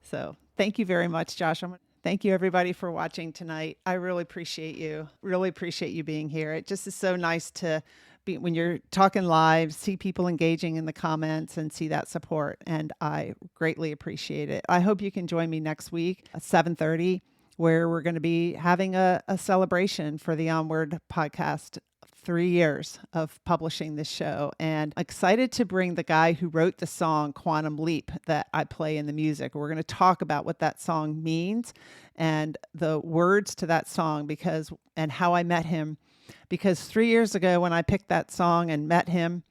Speaker 2: So thank you very much, Josh. Thank you, everybody, for watching tonight. I really appreciate you. Really appreciate you being here. It just is so nice to be, when you're talking live, see people engaging in the comments and see that support, and I greatly appreciate it. I hope you can join me next week at 7:30. Where we're going to be having a celebration for the Onward Podcast, 3 years of publishing this show. And I'm excited to bring the guy who wrote the song Quantum Leap that I play in the music. We're going to talk about what that song means and the words to that song, and how I met him. Because 3 years ago when I picked that song and met him,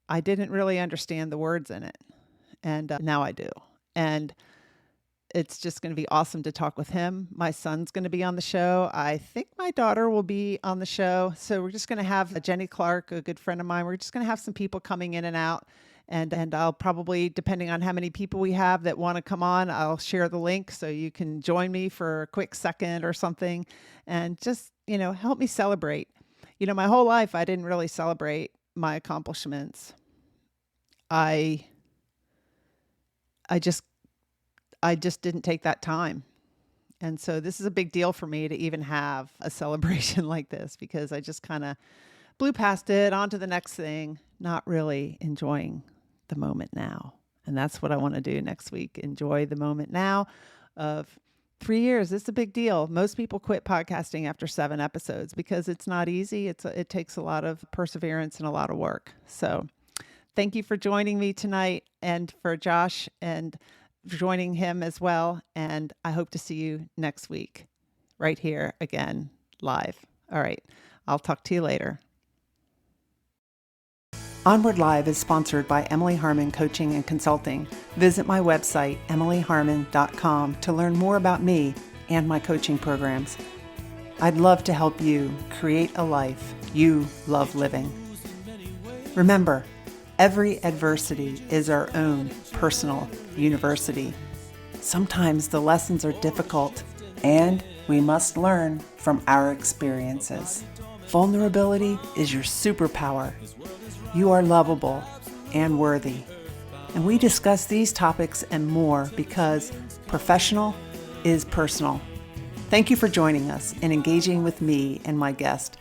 Speaker 2: I didn't really understand the words in it. And now I do. And it's just going to be awesome to talk with him. My son's going to be on the show. I think my daughter will be on the show. So we're just going to have Jenny Clark, a good friend of mine. We're just going to have some people coming in and out. And I'll probably, depending on how many people we have that want to come on, I'll share the link so you can join me for a quick second or something. And just, help me celebrate. My whole life, I didn't really celebrate my accomplishments. I just didn't take that time. And so this is a big deal for me to even have a celebration like this, because I just kind of blew past it, on to the next thing, not really enjoying the moment now. And that's what I want to do next week. Enjoy the moment now of 3 years. It's a big deal. Most people quit podcasting after 7 episodes because it's not easy. It takes a lot of perseverance and a lot of work. So thank you for joining me tonight, and for Josh and joining him as well. And I hope to see you next week right here again live. All right. I'll talk to you later. Onward Live is sponsored by Emily Harmon Coaching and Consulting. Visit my website, emilyharmon.com, to learn more about me and my coaching programs. I'd love to help you create a life you love living. Remember, every adversity is our own personal university. Sometimes the lessons are difficult, and we must learn from our experiences. Vulnerability is your superpower. You are lovable and worthy. And we discuss these topics and more because professional is personal. Thank you for joining us and engaging with me and my guest